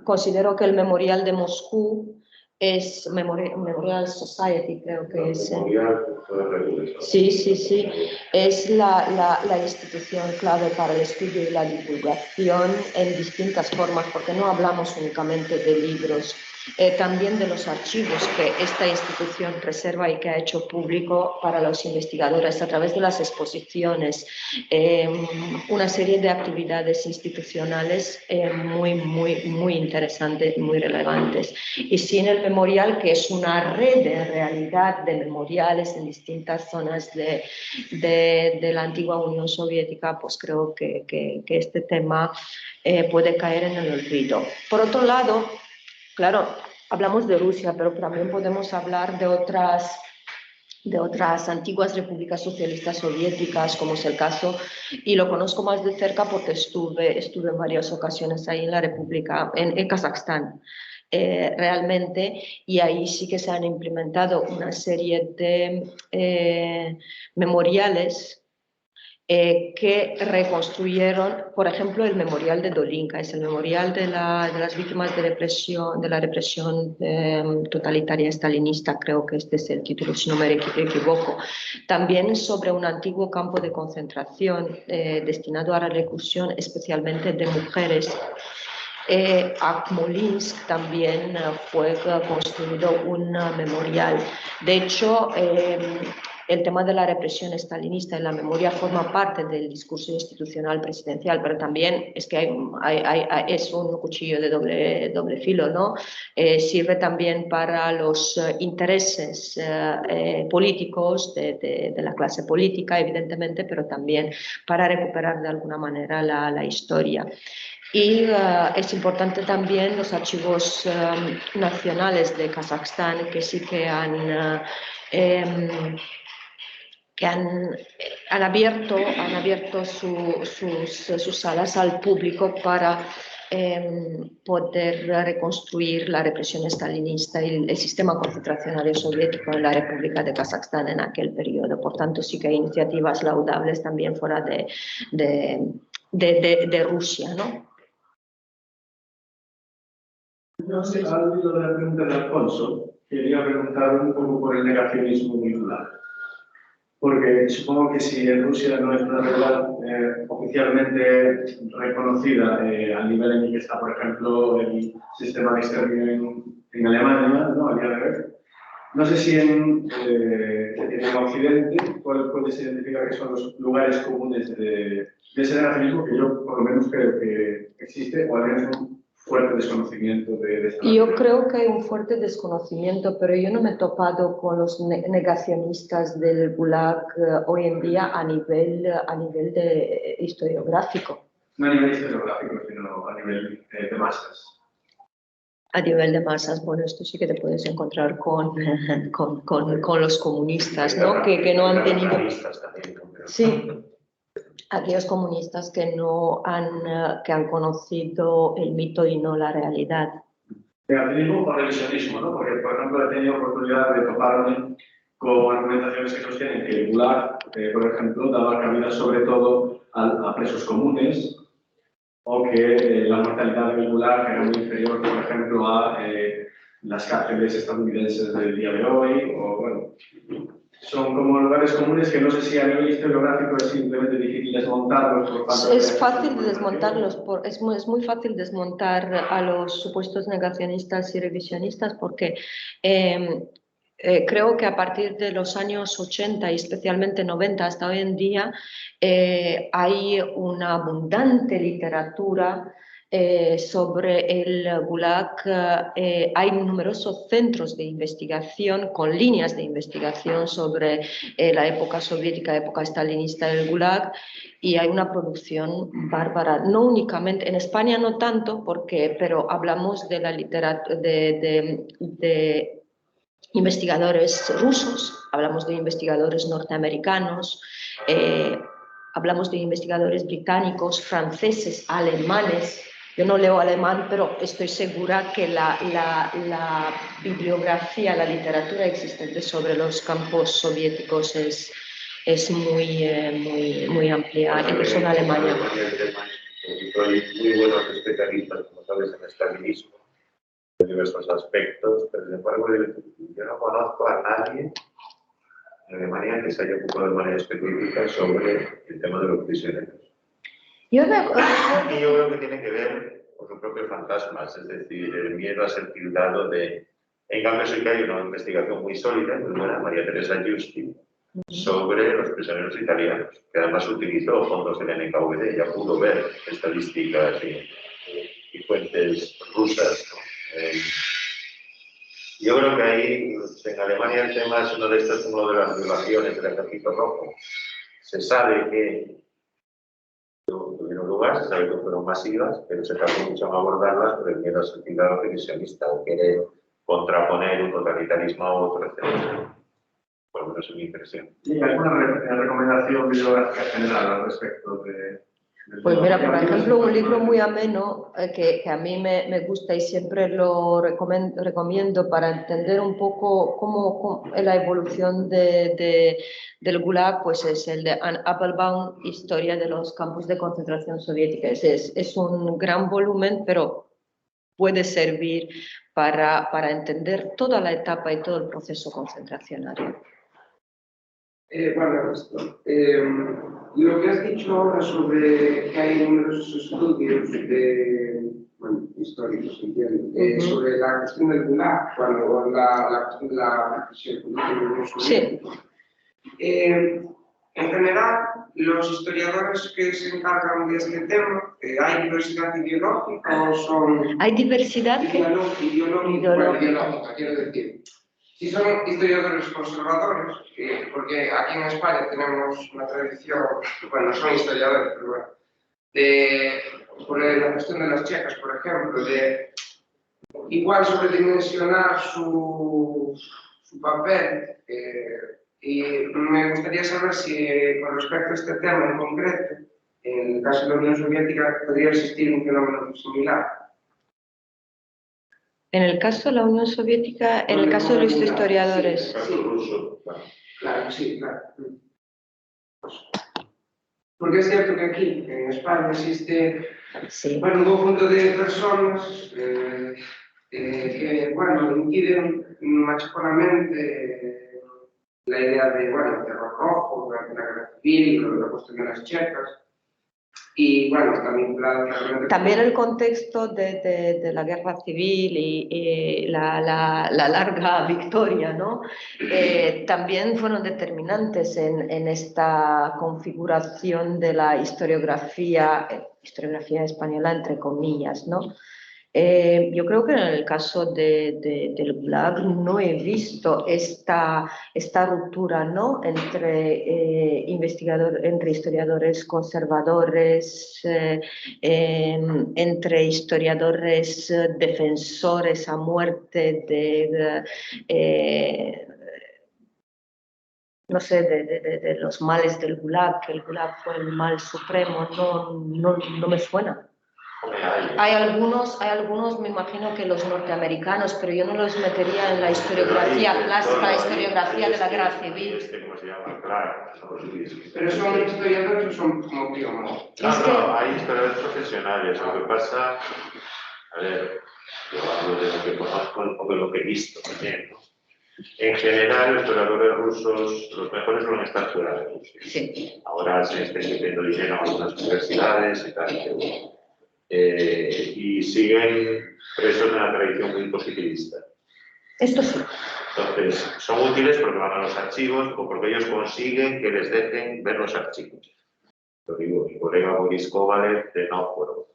Speaker 2: Considero que el Memorial de Moscú es Memorial Society, creo que es. Sí. Es la institución clave para el estudio y la divulgación en distintas formas, porque no hablamos únicamente de libros, también de los archivos que esta institución preserva y que ha hecho público para los investigadores a través de las exposiciones, una serie de actividades institucionales muy interesantes, muy relevantes. Y sin el memorial, que es una red en realidad de memoriales en distintas zonas de la antigua Unión Soviética, pues creo que este tema puede caer en el olvido. Por otro lado, claro, hablamos de Rusia, pero también podemos hablar de otras antiguas repúblicas socialistas soviéticas, como es el caso, y lo conozco más de cerca porque estuve en varias ocasiones ahí en la república, en Kazajstán. Realmente, y ahí sí que se han implementado una serie de memoriales que reconstruyeron, por ejemplo, el memorial de Dolinka, es el memorial de las víctimas de la represión totalitaria stalinista, creo que este es el título, si no me equivoco. También sobre un antiguo campo de concentración destinado a la reclusión, especialmente de mujeres. A Smolensk también fue construido un memorial. De hecho, el tema de la represión stalinista en la memoria forma parte del discurso institucional presidencial, pero también es que es un cuchillo de doble filo, ¿no? Sirve también para los intereses políticos de la clase política, evidentemente, pero también para recuperar de alguna manera la historia. Y es importante también los archivos nacionales de Kazajstán, que sí que han abierto sus salas al público para poder reconstruir la represión stalinista y el sistema concentracionario soviético en la República de Kazajstán en aquel periodo. Por tanto, sí que hay iniciativas laudables también fuera de Rusia, ¿no?
Speaker 7: No sé, al oído de la pregunta de Alfonso, quería preguntar un poco por el negacionismo vincular. Porque supongo que si en Rusia no es una realidad oficialmente reconocida al nivel en el que está, por ejemplo, el sistema de exterminio en Alemania, ¿no? A día de hoy. No sé si en Occidente, ¿cuál se identifica que son los lugares comunes de ese negacionismo que yo, por lo menos, creo que existe, o al menos un fuerte desconocimiento de esta
Speaker 2: Yo creo que hay un fuerte desconocimiento, pero yo no me he topado con los negacionistas del Gulag hoy en día a nivel de historiográfico.
Speaker 7: No a nivel historiográfico, sino a nivel de masas.
Speaker 2: A nivel de masas, bueno, esto sí que te puedes encontrar con los comunistas, ¿no? Que no han tenido... Sí. Aquellos comunistas que han conocido el mito y no la realidad.
Speaker 7: Negativismo por revisionismo, ¿no? Porque, por ejemplo, he tenido oportunidad de toparme con argumentaciones que sostienen que el Gulag, por ejemplo, daba cabida sobre todo a presos comunes, o que la mortalidad del Gulag era muy inferior, por ejemplo, a las cárceles estadounidenses del día de hoy, o bueno, son como lugares comunes que no sé si a nivel historiográfico es simplemente difícil desmontarlos por falta
Speaker 2: Es fácil de desmontarlos, es muy fácil desmontar a los supuestos negacionistas y revisionistas porque creo que a partir de los años 80 y especialmente 90 hasta hoy en día hay una abundante literatura sobre el Gulag. Hay numerosos centros de investigación con líneas de investigación sobre la época soviética, época stalinista del Gulag, y hay una producción bárbara. No únicamente, en España no tanto, pero hablamos de la literatura de investigadores rusos, hablamos de investigadores norteamericanos, hablamos de investigadores británicos, franceses, alemanes. Yo no leo alemán, pero estoy segura que la bibliografía, la literatura existente sobre los campos soviéticos es muy amplia, incluso en Alemania.
Speaker 3: Hay muy buenos especialistas, como sabes, en estalinismo, en diversos aspectos, pero sin embargo yo no conozco a nadie en Alemania que se haya ocupado de manera específica sobre el tema de los prisioneros. Y yo creo que tiene que ver con sus propios fantasmas, es decir, el miedo a ser tildado de... En cambio, sí que hay una investigación muy sólida, muy buena, María Teresa Giusti, sobre los prisioneros italianos, que además utilizó fondos del NKVD, ella pudo ver estadísticas y fuentes rusas, ¿no? Yo creo que ahí, en Alemania, el tema es uno de las violaciones del Ejército Rojo. Se sabe que tuvieron lugar, se sabe que fueron masivas, pero se tardó mucho en abordarlas por el miedo a ser tildado revisionista o querer contraponer un totalitarismo a otro, etc. Por lo menos es mi impresión.
Speaker 7: ¿Y alguna recomendación bibliográfica general al respecto de...?
Speaker 2: Pues mira, por ejemplo, un libro muy ameno que a mí me gusta y siempre lo recomiendo para entender un poco cómo la evolución del Gulag, pues es el de Anne Applebaum, Historia de los campos de concentración soviética. Es un gran volumen, pero puede servir para entender toda la etapa y todo el proceso concentracionario.
Speaker 6: Bueno, lo que has dicho ahora sobre que hay numerosos estudios históricos, entiendo, sobre la cuestión del Gulag, la cuestión de la prisión política.
Speaker 2: Sí.
Speaker 6: En general, los historiadores que se encargan de este tema, ¿hay diversidad ideológica o son...?
Speaker 2: ¿Hay diversidad
Speaker 6: ideológica, quiero decir. Si son historiadores conservadores, porque aquí en España tenemos una tradición, bueno, son historiadores, pero bueno, por la cuestión de las checas, por ejemplo, de igual sobredimensionar su papel, y me gustaría saber si con respecto a este tema en concreto, en el caso de la Unión Soviética, podría existir un fenómeno similar.
Speaker 2: En el caso de la Unión Soviética, en el caso de los historiadores.
Speaker 6: Sí, claro, sí, claro. Porque es cierto que aquí, en España, existe bueno, un conjunto de personas que, bueno, impiden machaconamente la idea de, bueno, el terror rojo, la guerra civil, la cuestión de las checas. Y bueno,
Speaker 2: también el contexto de la guerra civil y la larga victoria, ¿no? También fueron determinantes en esta configuración de la historiografía española, entre comillas, ¿no? Yo creo que en el caso del Gulag no he visto esta ruptura, ¿no? entre historiadores conservadores, entre historiadores defensores a muerte no sé, de los males del Gulag, que el Gulag fue el mal supremo, no me suena. Hay algunos, me imagino que los norteamericanos, pero yo no los metería en la historiografía clásica, la historiografía de la guerra civil.
Speaker 3: ¿Cómo se llama? Claro,
Speaker 6: pero son historiadores o son como biólogos.
Speaker 3: No, hay historiadores profesionales. Lo que pasa, a ver, yo hablo de lo que conozco o de lo que he visto también, ¿no? En general, los historiadores rusos, los mejores suelen estar fuera de Rusia.
Speaker 2: Sí.
Speaker 3: Ahora se está invirtiendo dinero en algunas universidades y tal, y siguen presos de una tradición muy positivista.
Speaker 2: Esto sí.
Speaker 3: Entonces, son útiles porque van a los archivos o porque ellos consiguen que les dejen ver los archivos. Lo digo, mi colega Boris Kovalev de Novgorod.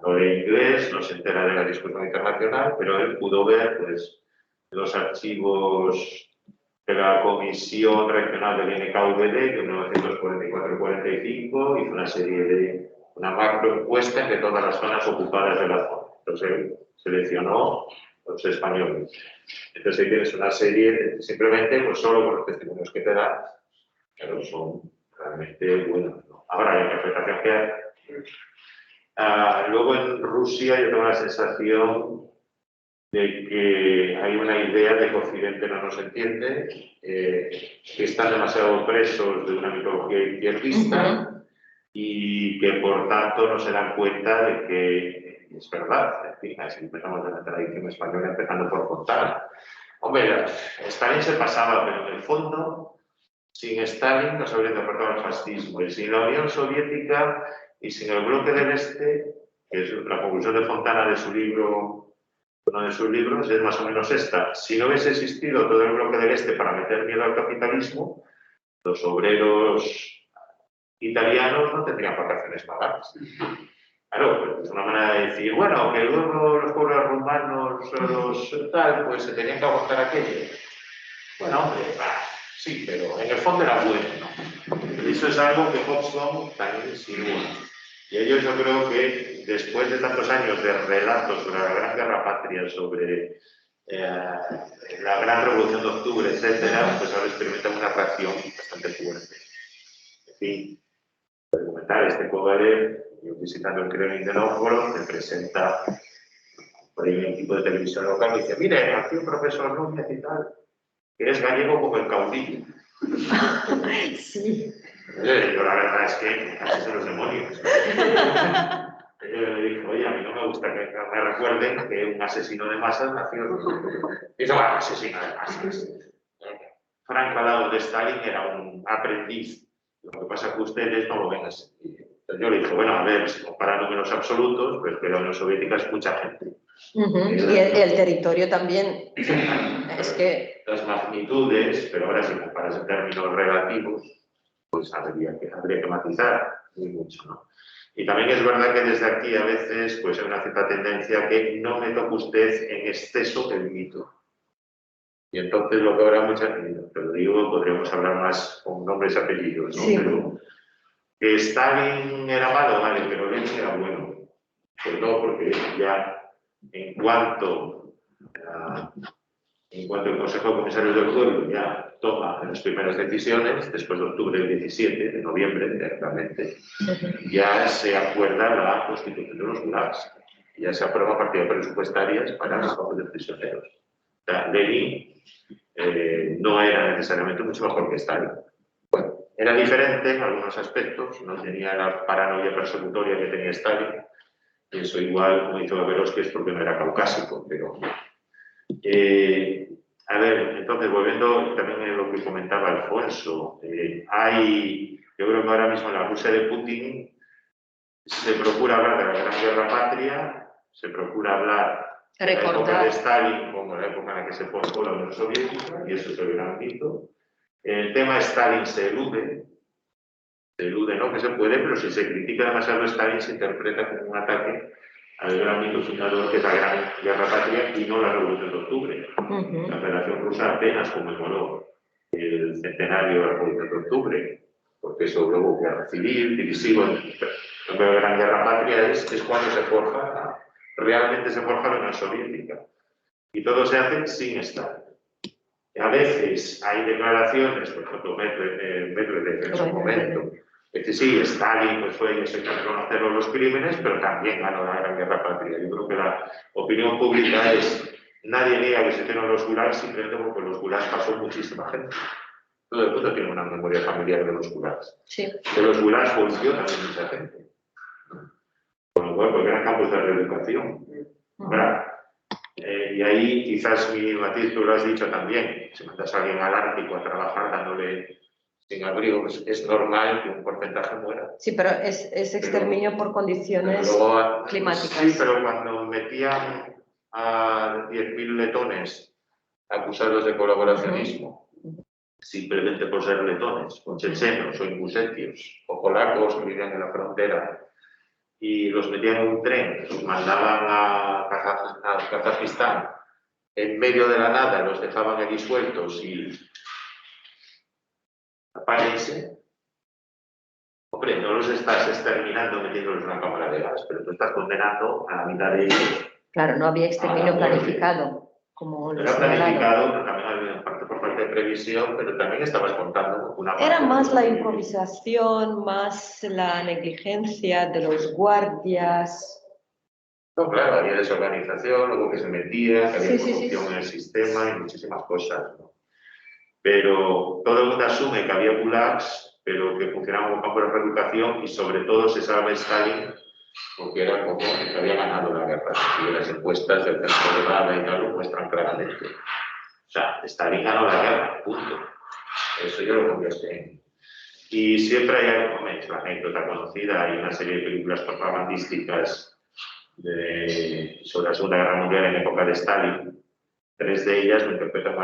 Speaker 3: No lee inglés, no se entera de la discusión internacional, pero él pudo ver pues, los archivos de la Comisión Regional del NKVD de 1944-45, hizo una serie de una macroencuesta de todas las zonas ocupadas de la zona. Entonces él seleccionó los españoles. Entonces ahí tienes una serie, simplemente pues solo con los testimonios que te dan, pero son realmente buenos, ¿no? Ahora la interpretación que hay. Luego en Rusia yo tengo la sensación de que hay una idea de que Occidente no nos entiende, que están demasiado presos de una mitología izquierdista y que por tanto no se dan cuenta de que es verdad. En fin, así empezamos de la tradición española, empezando por Fontana. Hombre, Stalin se pasaba, pero en el fondo, sin Stalin no se habría derrotado el fascismo, y sin la Unión Soviética y sin el bloque del Este, que es la conclusión de Fontana de su libro, uno de sus libros, es más o menos esta. Si no hubiese existido todo el bloque del Este para meter miedo al capitalismo, los obreros italianos no tendrían vacaciones pagadas. Claro, pues es una manera de decir, bueno, que luego los pueblos rumanos, los tal, pues se tenían que aguantar aquello. Bueno, hombre, sí, pero en el fondo era bueno, ¿no? Eso es algo que Hobsbawm también insinúa. Y ellos yo creo que después de tantos años de relatos sobre la Gran Guerra Patria, sobre la Gran Revolución de Octubre, etcétera, pues ahora experimentan una reacción bastante fuerte. En fin, el documental este Kovalev, yo visitando el Kremlin de Novgorod, me presenta por ahí un tipo de televisión local y dice, mire, aquí un profesor Núñez y tal, que es gallego como el caudillo.
Speaker 2: Sí.
Speaker 3: Yo la verdad es que casi son los demonios. Yo le dije, oye, a mí no me gusta que me recuerden que un asesino de masas nació. Dice, bueno, asesino de masas. Franco al lado de Stalin era un aprendiz. Lo que pasa es que ustedes no lo ven así. Entonces yo le dije, bueno, a ver, si comparan números absolutos, pues que la Unión Soviética es mucha gente.
Speaker 2: Y el territorio también. Es que...
Speaker 3: Las magnitudes, pero ahora si comparas en términos relativos, pues habría que matizar muy mucho, ¿no? Y también es verdad que desde aquí a veces pues hay una cierta tendencia que no me toque usted en exceso el mito. Y entonces lo que habrá mucha gente, te lo digo, podríamos hablar más con nombres y apellidos, ¿no?
Speaker 2: Sí.
Speaker 3: Pero que Stalin era malo, vale, pero Lenin era bueno. Sobre todo porque ya en cuanto el Consejo de Comisarios del Pueblo ya toma las primeras decisiones, después de octubre del 17, de noviembre, directamente, ya se acuerda la constitución de los gulags, ya se aprueba partidas presupuestarias para los campos de prisioneros. O sea, Lenin no era necesariamente mucho mejor que Stalin. Bueno, era diferente en algunos aspectos, no tenía la paranoia persecutoria que tenía Stalin, y eso igual, como dice Gaberovsky, es porque no era caucásico, pero... a ver, entonces, volviendo también a lo que comentaba Alfonso, yo creo que ahora mismo en la Rusia de Putin se procura hablar de la Gran Guerra Patria, se procura hablar de la época de Stalin como la época en la que se formó la Unión Soviética, y eso es el gran mito. El tema Stalin se elude no que se puede, pero si se critica demasiado a Stalin se interpreta como un ataque al gran mito fundador que es la Gran Guerra Patria y no la Revolución de Octubre. La Federación Rusa apenas conmemoró el centenario de la Revolución de Octubre, porque eso luego guerra civil, divisivo. La Gran Guerra Patria es cuando se forja, realmente se forja la Unión Soviética. Y todo se hace sin Stalin. A veces hay declaraciones, por ejemplo, Medvedev en su momento, Es decir, sí, Stalin pues fue, eso hay que reconocerlo, los crímenes, pero también ganó la Gran Guerra Patria. Yo creo que la opinión pública es, nadie niega que se tienen los gulags, simplemente porque los gulags pasó muchísima gente. Todo el mundo tiene una memoria familiar de los gulags.
Speaker 2: Sí.
Speaker 3: De los gulags funcionan en mucha gente. Con lo cual, porque eran campos de reeducación. ¿Verdad? Y ahí quizás mi matiz, tú lo has dicho también, si mandas a alguien al Ártico a trabajar dándole sin abrigo, pues es normal que un porcentaje muera.
Speaker 2: Sí, pero es exterminio por condiciones
Speaker 3: Luego,
Speaker 2: climáticas.
Speaker 3: Sí, pero cuando metían a 10.000 letones acusados de colaboracionismo, simplemente por ser letones, o chechenos, o ingusetios, o polacos que vivían en la frontera, y los metían en un tren, los mandaban a Kazajistán, en medio de la nada, los dejaban allí sueltos y apárense. Hombre, no los estás exterminando metiéndolos en una cámara de gas, pero tú estás condenando a la mitad de ellos.
Speaker 2: Claro, no había exterminio planificado, como lo
Speaker 3: Era planificado, pero también había parte por parte de previsión, pero también estabas contando una parte.
Speaker 2: Era más la improvisación, más la negligencia de los guardias.
Speaker 3: No, claro, había desorganización, luego que se metía, que había
Speaker 2: Sí,
Speaker 3: corrupción en el sistema y muchísimas cosas, ¿no? Pero todo el mundo asume que había gulags, pero que funcionaban como campo de reeducación y sobre todo se salva Stalin porque era como el que había ganado la guerra. Y las encuestas del centro de Rada y tal lo muestran claramente. O sea, Stalin ganó la guerra, punto. Eso yo lo convierte en... Y siempre hay algo, es la anécdota conocida, hay una serie de películas propagandísticas sobre la Segunda Guerra Mundial en época de Stalin. 3 de ellas lo interpretan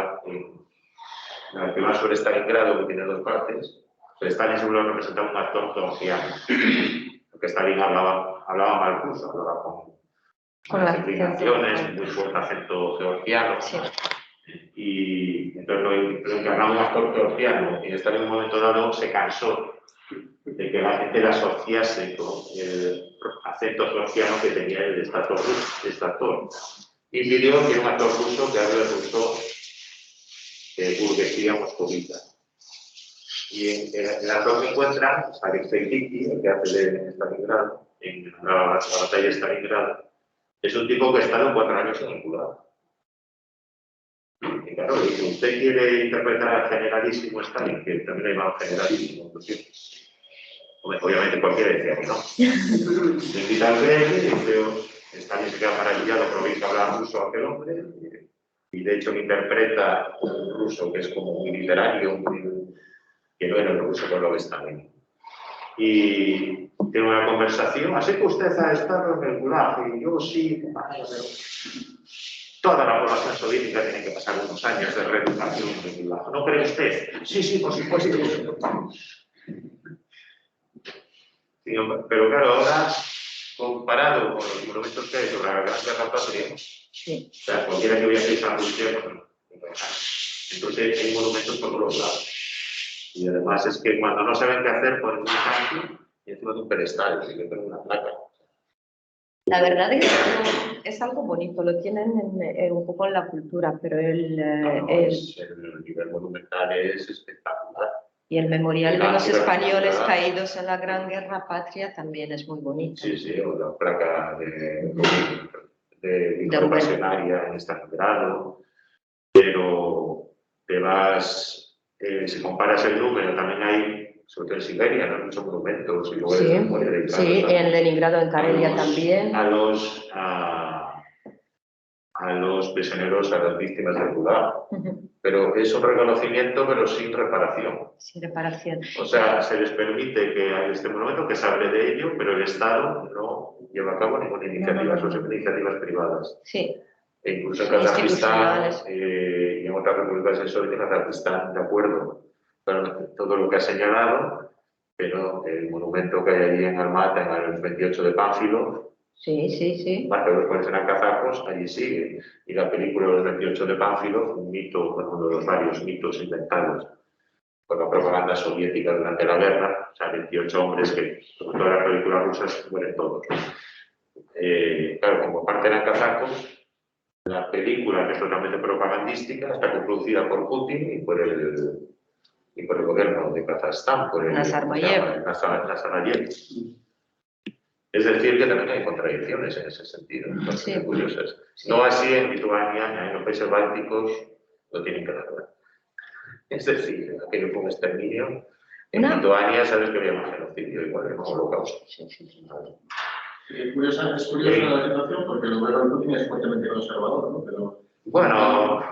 Speaker 3: la que va sobre Stalingrado, que tiene 2 partes. Pero Stalin seguro representaba un actor georgiano, porque Stalin hablaba mal ruso, hablaba con las inclinaciones, muy fuerte acento georgiano.
Speaker 2: Sí.
Speaker 3: Y entonces lo encarnaba un actor georgiano, y Stalin en un momento dado se cansó de que la gente le asociase con el acento georgiano que tenía el este actor. Y pidió que un actor ruso que hable ruso de burguesía moscovita. Y en el actor se encuentra Alexei Kiki, el que hace de Stalingrado, en la batalla de Stalingrado. Es un tipo que ha estado 4 años en el Gulag. Y claro, si usted quiere interpretar al generalísimo Stalin, que también ha llamado generalísimo, entonces, obviamente cualquiera decía que no. Le invita al rey y dice, Stalin se queda maravillado por oír hablar ruso a aquel hombre. Y de hecho interpreta un ruso que es como muy literario, que no era el ruso que lo ves también. Y tiene una conversación, así que usted ha estado en el Gulag, y yo sí, pero toda la población soviética tiene que pasar unos años de reeducación en el Gulag. ¿No cree usted? Sí, por supuesto. Sí, pero claro, ahora, comparado con los monumentos que hay sobre la Gran Guerra Patria,
Speaker 2: Sí.
Speaker 3: o sea, cualquiera que viaje a Rusia, entonces hay monumentos por todos lados. Y además es que cuando no saben qué hacer, ponen un tanque y encima de un pedestal, y le ponen una placa.
Speaker 2: La verdad es que es algo bonito, lo tienen un poco en la cultura, pero el
Speaker 3: nivel monumental es espectacular.
Speaker 2: Y el memorial de los españoles caídos en la Gran Guerra Patria también es muy bonito.
Speaker 3: Sí, o la placa de pasionaria en Stalingrado, pero te vas, si comparas el número, también hay, sobre todo en Siberia, ¿no? Muchos monumentos y lugares
Speaker 2: sí, en Leningrado, en Karelia también.
Speaker 3: A los prisioneros, a las víctimas del Gulag. Pero es un reconocimiento, pero sin reparación.
Speaker 2: Sin reparación.
Speaker 3: O sea, se les permite que en este momento que se hable de ello, pero el Estado no lleva a cabo ninguna iniciativa, son siempre iniciativas privadas.
Speaker 2: Sí.
Speaker 3: E incluso en Kazajistán y en otras repúblicas soviéticas, Kazajistán, de acuerdo, con todo lo que ha señalado, pero el monumento que hay allí en Almaty, en el 28 de Pánfilo,
Speaker 2: sí.
Speaker 3: Parte de los cuales eran kazajos, allí sigue. Y la película de los 28 de Pánfilo, un mito, uno de los varios mitos inventados por la propaganda soviética durante la guerra, o sea, 28 hombres que, sobre todo en las películas rusas, mueren todos. Claro, como parte eran kazajos, la película, que es totalmente propagandística, está coproducida por Putin y por el y por el gobierno de Kazajstán, por el
Speaker 2: Nazarbayev.
Speaker 3: Nazarbayev. Es decir, que también hay contradicciones en ese sentido,
Speaker 2: Sí.
Speaker 3: bastante curiosas.
Speaker 2: Sí.
Speaker 3: No así en Lituania, en los países bálticos, lo tienen que dar. Es decir, aquello fue un exterminio. En Lituania sabes que había un genocidio, igual en un holocausto.
Speaker 2: Sí, sí, sí.
Speaker 7: Es curiosa la situación porque el gobierno de Putin es fuertemente conservador, ¿no? Pero
Speaker 3: Bueno,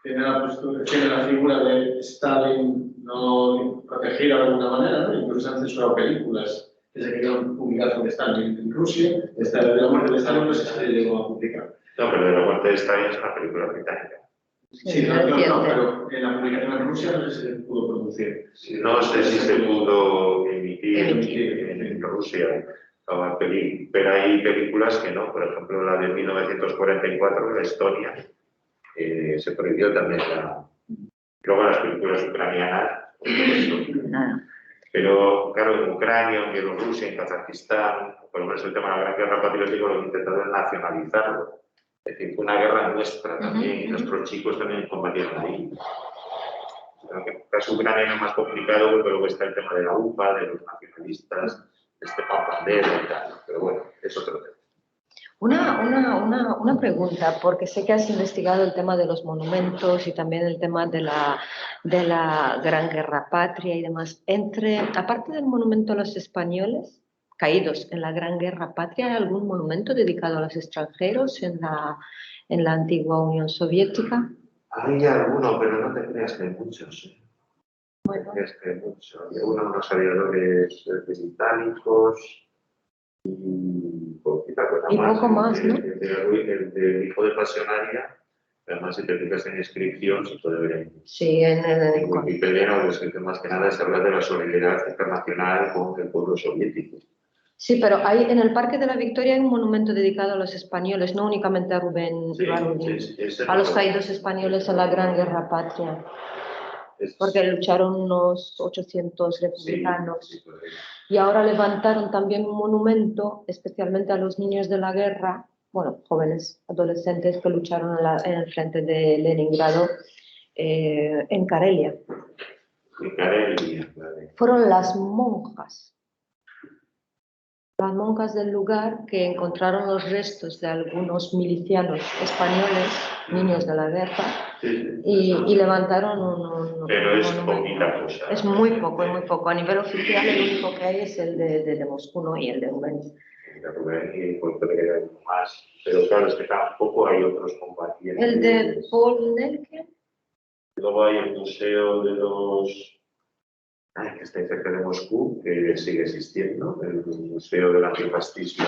Speaker 7: tiene la figura de Stalin no protegida de alguna manera, ¿no? Incluso se han censurado películas que se querían publicar sobre Stalin en Rusia. Esta de la muerte de Stalin no sé si se llegó a publicar.
Speaker 3: no, pero de la muerte de Stalin es una película británica.
Speaker 7: Sí, no, pero en la publicación en Rusia no sé si se pudo producir.
Speaker 3: No sé si se pudo emitir en Rusia la peli, pero hay películas que no. Por ejemplo, la de 1944, la Estonia, se prohibió también luego las películas ucranianas. Pero claro, en Ucrania, en Bielorrusia, en Kazajistán, por lo menos el tema de la Gran Guerra Patriótica lo que intentaron es nacionalizarlo. Es decir, fue una guerra nuestra también, y nuestros chicos también combatieron ahí. En el caso ucraniano es más complicado porque luego está el tema de la UPA, de los nacionalistas, Stepan Bandera y tal. Pero bueno, es otro tema.
Speaker 2: Una pregunta, porque sé que has investigado el tema de los monumentos y también el tema de la Gran Guerra Patria y demás. Aparte del monumento a los españoles caídos en la Gran Guerra Patria, ¿hay algún monumento dedicado a los extranjeros en la antigua Unión Soviética?
Speaker 3: Hay alguno, pero no te creas que hay muchos.
Speaker 2: Bueno.
Speaker 3: No te creas que hay muchos. Hay unos aviadores británicos y poquita cosa
Speaker 2: y
Speaker 3: más.
Speaker 2: Poco más, ¿no?
Speaker 3: El del hijo de Pasionaria, además si te fijas en inscripción, se puede ver en
Speaker 2: Sí, en
Speaker 3: Wikipedia, no, es que más que nada se habla de la solidaridad internacional con el pueblo soviético.
Speaker 2: Sí, pero hay, en el Parque de la Victoria hay un monumento dedicado a los españoles, no únicamente a Rubén Ibarruri, a los caídos españoles en la Gran Guerra Patria, porque lucharon unos 800 republicanos.
Speaker 3: Sí,
Speaker 2: y ahora levantaron también un monumento especialmente a los niños de la guerra, bueno, jóvenes, adolescentes que lucharon en el frente de Leningrado, en Karelia.
Speaker 3: En Karelia, vale.
Speaker 2: Fueron las monjas del lugar que encontraron los restos de algunos milicianos españoles, niños de la guerra, y levantaron un
Speaker 3: pero es
Speaker 2: monumento.
Speaker 3: poquita cosa.
Speaker 2: Es muy poco. A nivel oficial el único que hay es el de Moscú, ¿no? Y el de Rubén.
Speaker 3: Y pues puede que haya más, pero claro, es que tampoco hay otros combatientes.
Speaker 2: El de Paul Nelke.
Speaker 3: Luego hay el Museo de los... que está cerca de Moscú, que sigue existiendo, el Museo del Antifascismo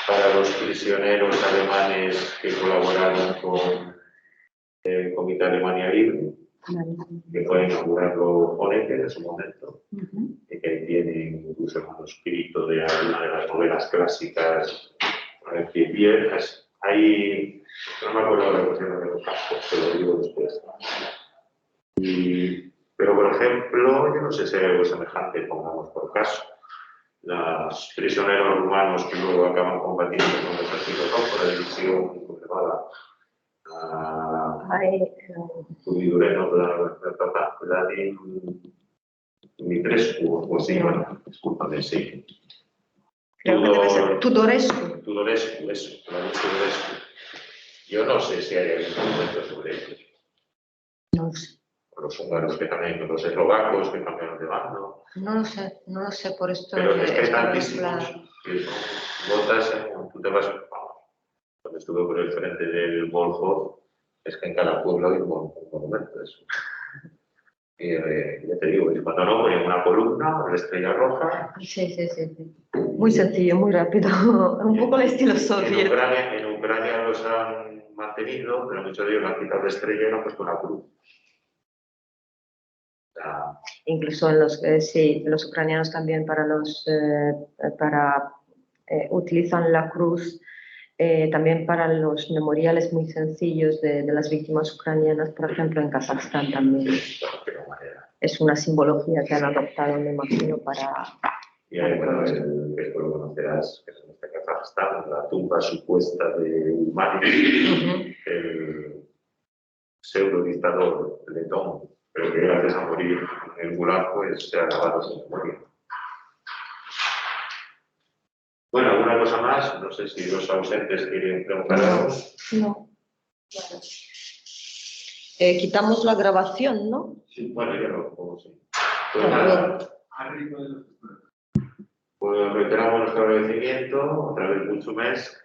Speaker 3: para los prisioneros alemanes que colaboraron con el Comité Alemania Libre, que fue inaugurarlo Honecker en su momento, y que ahí tienen incluso el manuscrito de alguna de las novelas clásicas que viejas. Ahí, no me acuerdo de la cuestión de los campos, pero lo digo después. Pero, por ejemplo, yo no sé si hay algo semejante, pongamos por caso, los prisioneros rumanos que luego acaban combatiendo con el ejército rojo, la división sublevada a Tudoreno, la de Dimitrescu, o sí, bueno, discúlpame, sí.
Speaker 2: Creo que debe ser Tudorescu.
Speaker 3: Tudorescu, eso, la de Tudorescu. Yo no sé si hay algún documento sobre ellos.
Speaker 2: No sé.
Speaker 3: Los húngaros que también, los eslovacos que cambiaron de bando.
Speaker 2: No lo sé, por esto.
Speaker 3: Pero es que hay tantísimos que son botas, tú te vas, cuando estuve por el frente del Volhov, es que en cada pueblo hay un monumento, eso. Y ya te digo, y cuando no, ponen una columna, una estrella roja.
Speaker 2: Sí. Muy sencillo, muy rápido, un poco el estilo soviético.
Speaker 3: En Ucrania los han mantenido, pero muchos de ellos han quitado la estrella y no han puesto una cruz.
Speaker 2: Incluso los ucranianos también utilizan la cruz también para los memoriales muy sencillos de las víctimas ucranianas, por ejemplo en Kazajstán también. Es una simbología que han adoptado, me imagino, para...
Speaker 3: Y ahí, bueno, que esto lo conocerás, que es en este Kazajstán, la tumba supuesta de Ulmani, el pseudo dictador letón pero que gracias a morir en el Gulag, pues se ha grabado su memoria. Bueno, ¿alguna cosa más? No sé si los ausentes quieren preguntar algo.
Speaker 2: No. Quitamos la grabación, ¿no?
Speaker 3: Sí, bueno, yo lo pongo, sí. Pues nada, pues reiteramos nuestro agradecimiento, otra vez mucho mes.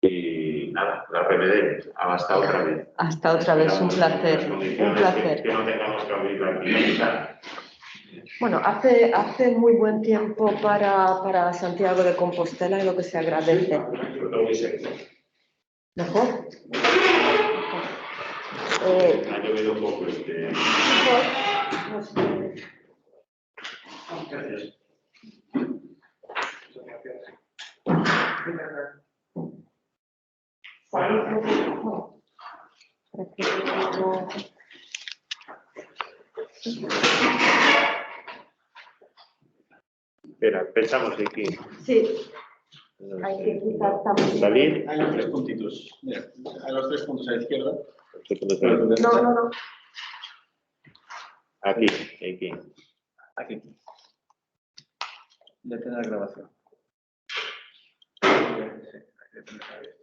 Speaker 3: Y nada, la PMD, hasta otra vez.
Speaker 2: Hasta otra vez, un placer. Un placer.
Speaker 3: Que no tengamos que abrir la clínica.
Speaker 2: Bueno, hace muy buen tiempo para Santiago de Compostela, y lo que se agradece.
Speaker 3: Muy seco.
Speaker 2: ¿Mejor?
Speaker 3: Ha llovido un poco este.
Speaker 2: No sé.
Speaker 3: Gracias. Espera, pensamos aquí.
Speaker 2: Sí, hay que quitar también.
Speaker 3: Salir.
Speaker 7: Hay los 3 puntitos. Mira, hay los 3 puntos a la izquierda.
Speaker 2: No.
Speaker 3: Aquí, aquí.
Speaker 7: Aquí. Detener la grabación. Sí, hay que detener la grabación.